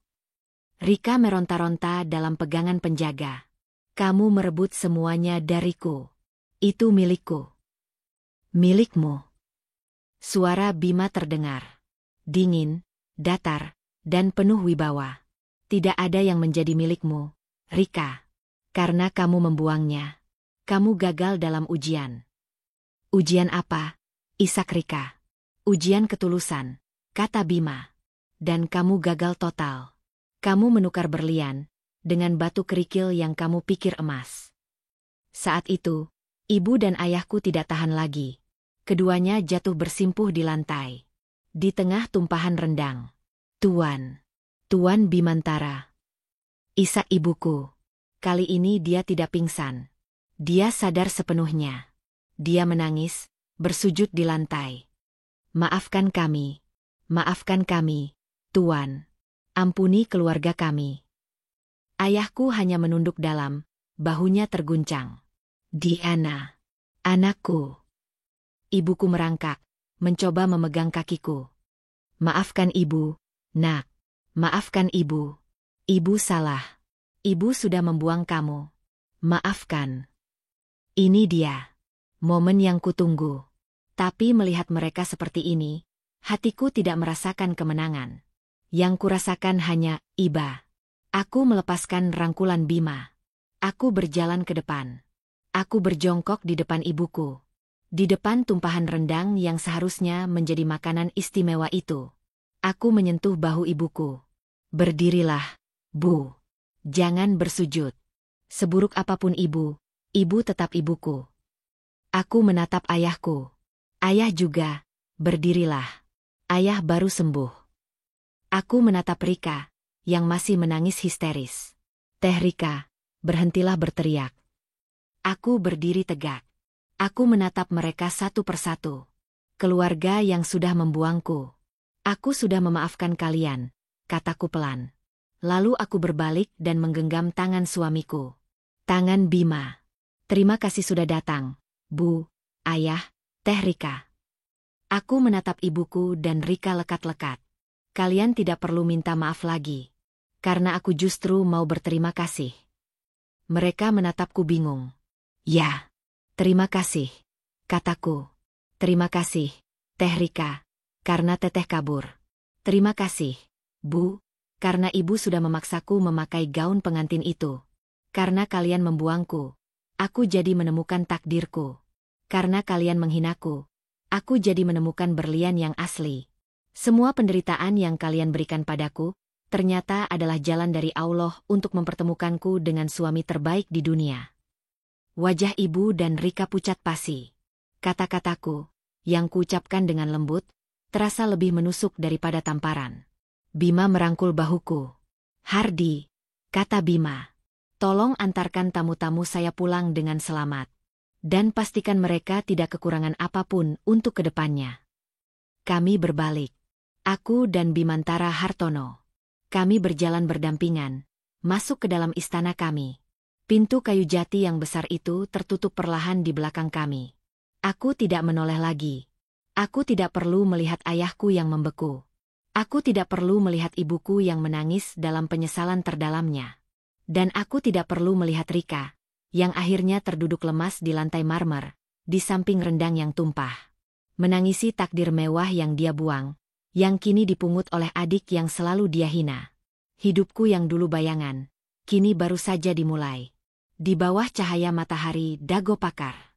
Rika meronta-ronta dalam pegangan penjaga. Kamu merebut semuanya dariku. Itu milikku. Milikmu. Suara Bima terdengar. Dingin, datar, dan penuh wibawa. Tidak ada yang menjadi milikmu, Rika. Karena kamu membuangnya. Kamu gagal dalam ujian. Ujian apa? Isak Rika. Ujian ketulusan, kata Bima. Dan kamu gagal total. Kamu menukar berlian dengan batu kerikil yang kamu pikir emas. Saat itu, ibu dan ayahku tidak tahan lagi. Keduanya jatuh bersimpuh di lantai. Di tengah tumpahan rendang. Tuan Bimantara. Isak ibuku. Kali ini dia tidak pingsan. Dia sadar sepenuhnya. Dia menangis, bersujud di lantai. Maafkan kami, Tuan. Ampuni keluarga kami. Ayahku hanya menunduk dalam, bahunya terguncang. Diana, anakku. Ibuku merangkak, mencoba memegang kakiku. Maafkan ibu, nak. Maafkan ibu. Ibu salah. Ibu sudah membuang kamu. Maafkan. Ini dia. Momen yang kutunggu. Tapi melihat mereka seperti ini, hatiku tidak merasakan kemenangan. Yang kurasakan hanya iba. Aku melepaskan rangkulan Bima. Aku berjalan ke depan. Aku berjongkok di depan ibuku. Di depan tumpahan rendang yang seharusnya menjadi makanan istimewa itu. Aku menyentuh bahu ibuku. Berdirilah, Bu. Jangan bersujud. Seburuk apapun ibu tetap ibuku. Aku menatap ayahku. Ayah juga, berdirilah. Ayah baru sembuh. Aku menatap Rika, yang masih menangis histeris. Teh Rika, berhentilah berteriak. Aku berdiri tegak. Aku menatap mereka satu persatu. Keluarga yang sudah membuangku. Aku sudah memaafkan kalian, kataku pelan. Lalu aku berbalik dan menggenggam tangan suamiku. Tangan Bima. Terima kasih sudah datang, Bu, Ayah, Teh Rika. Aku menatap ibuku dan Rika lekat-lekat. Kalian tidak perlu minta maaf lagi. Karena aku justru mau berterima kasih. Mereka menatapku bingung. Ya. Terima kasih, kataku. Terima kasih, Teh Rika, karena teteh kabur. Terima kasih, Bu, karena ibu sudah memaksaku memakai gaun pengantin itu. Karena kalian membuangku, aku jadi menemukan takdirku. Karena kalian menghinaku, aku jadi menemukan berlian yang asli. Semua penderitaan yang kalian berikan padaku, ternyata adalah jalan dari Allah untuk mempertemukanku dengan suami terbaik di dunia. Wajah ibu dan Rika pucat pasi. Kata-kataku, yang kuucapkan dengan lembut, terasa lebih menusuk daripada tamparan. Bima merangkul bahuku. Hardi, kata Bima. Tolong antarkan tamu-tamu saya pulang dengan selamat. Dan pastikan mereka tidak kekurangan apapun untuk kedepannya. Kami berbalik. Aku dan Bimantara Hartono. Kami berjalan berdampingan, masuk ke dalam istana kami. Pintu kayu jati yang besar itu tertutup perlahan di belakang kami. Aku tidak menoleh lagi. Aku tidak perlu melihat ayahku yang membeku. Aku tidak perlu melihat ibuku yang menangis dalam penyesalan terdalamnya. Dan aku tidak perlu melihat Rika, yang akhirnya terduduk lemas di lantai marmer, di samping rendang yang tumpah. Menangisi takdir mewah yang dia buang, yang kini dipungut oleh adik yang selalu dia hina. Hidupku yang dulu bayangan, kini baru saja dimulai. Di bawah cahaya matahari Dago Pakar.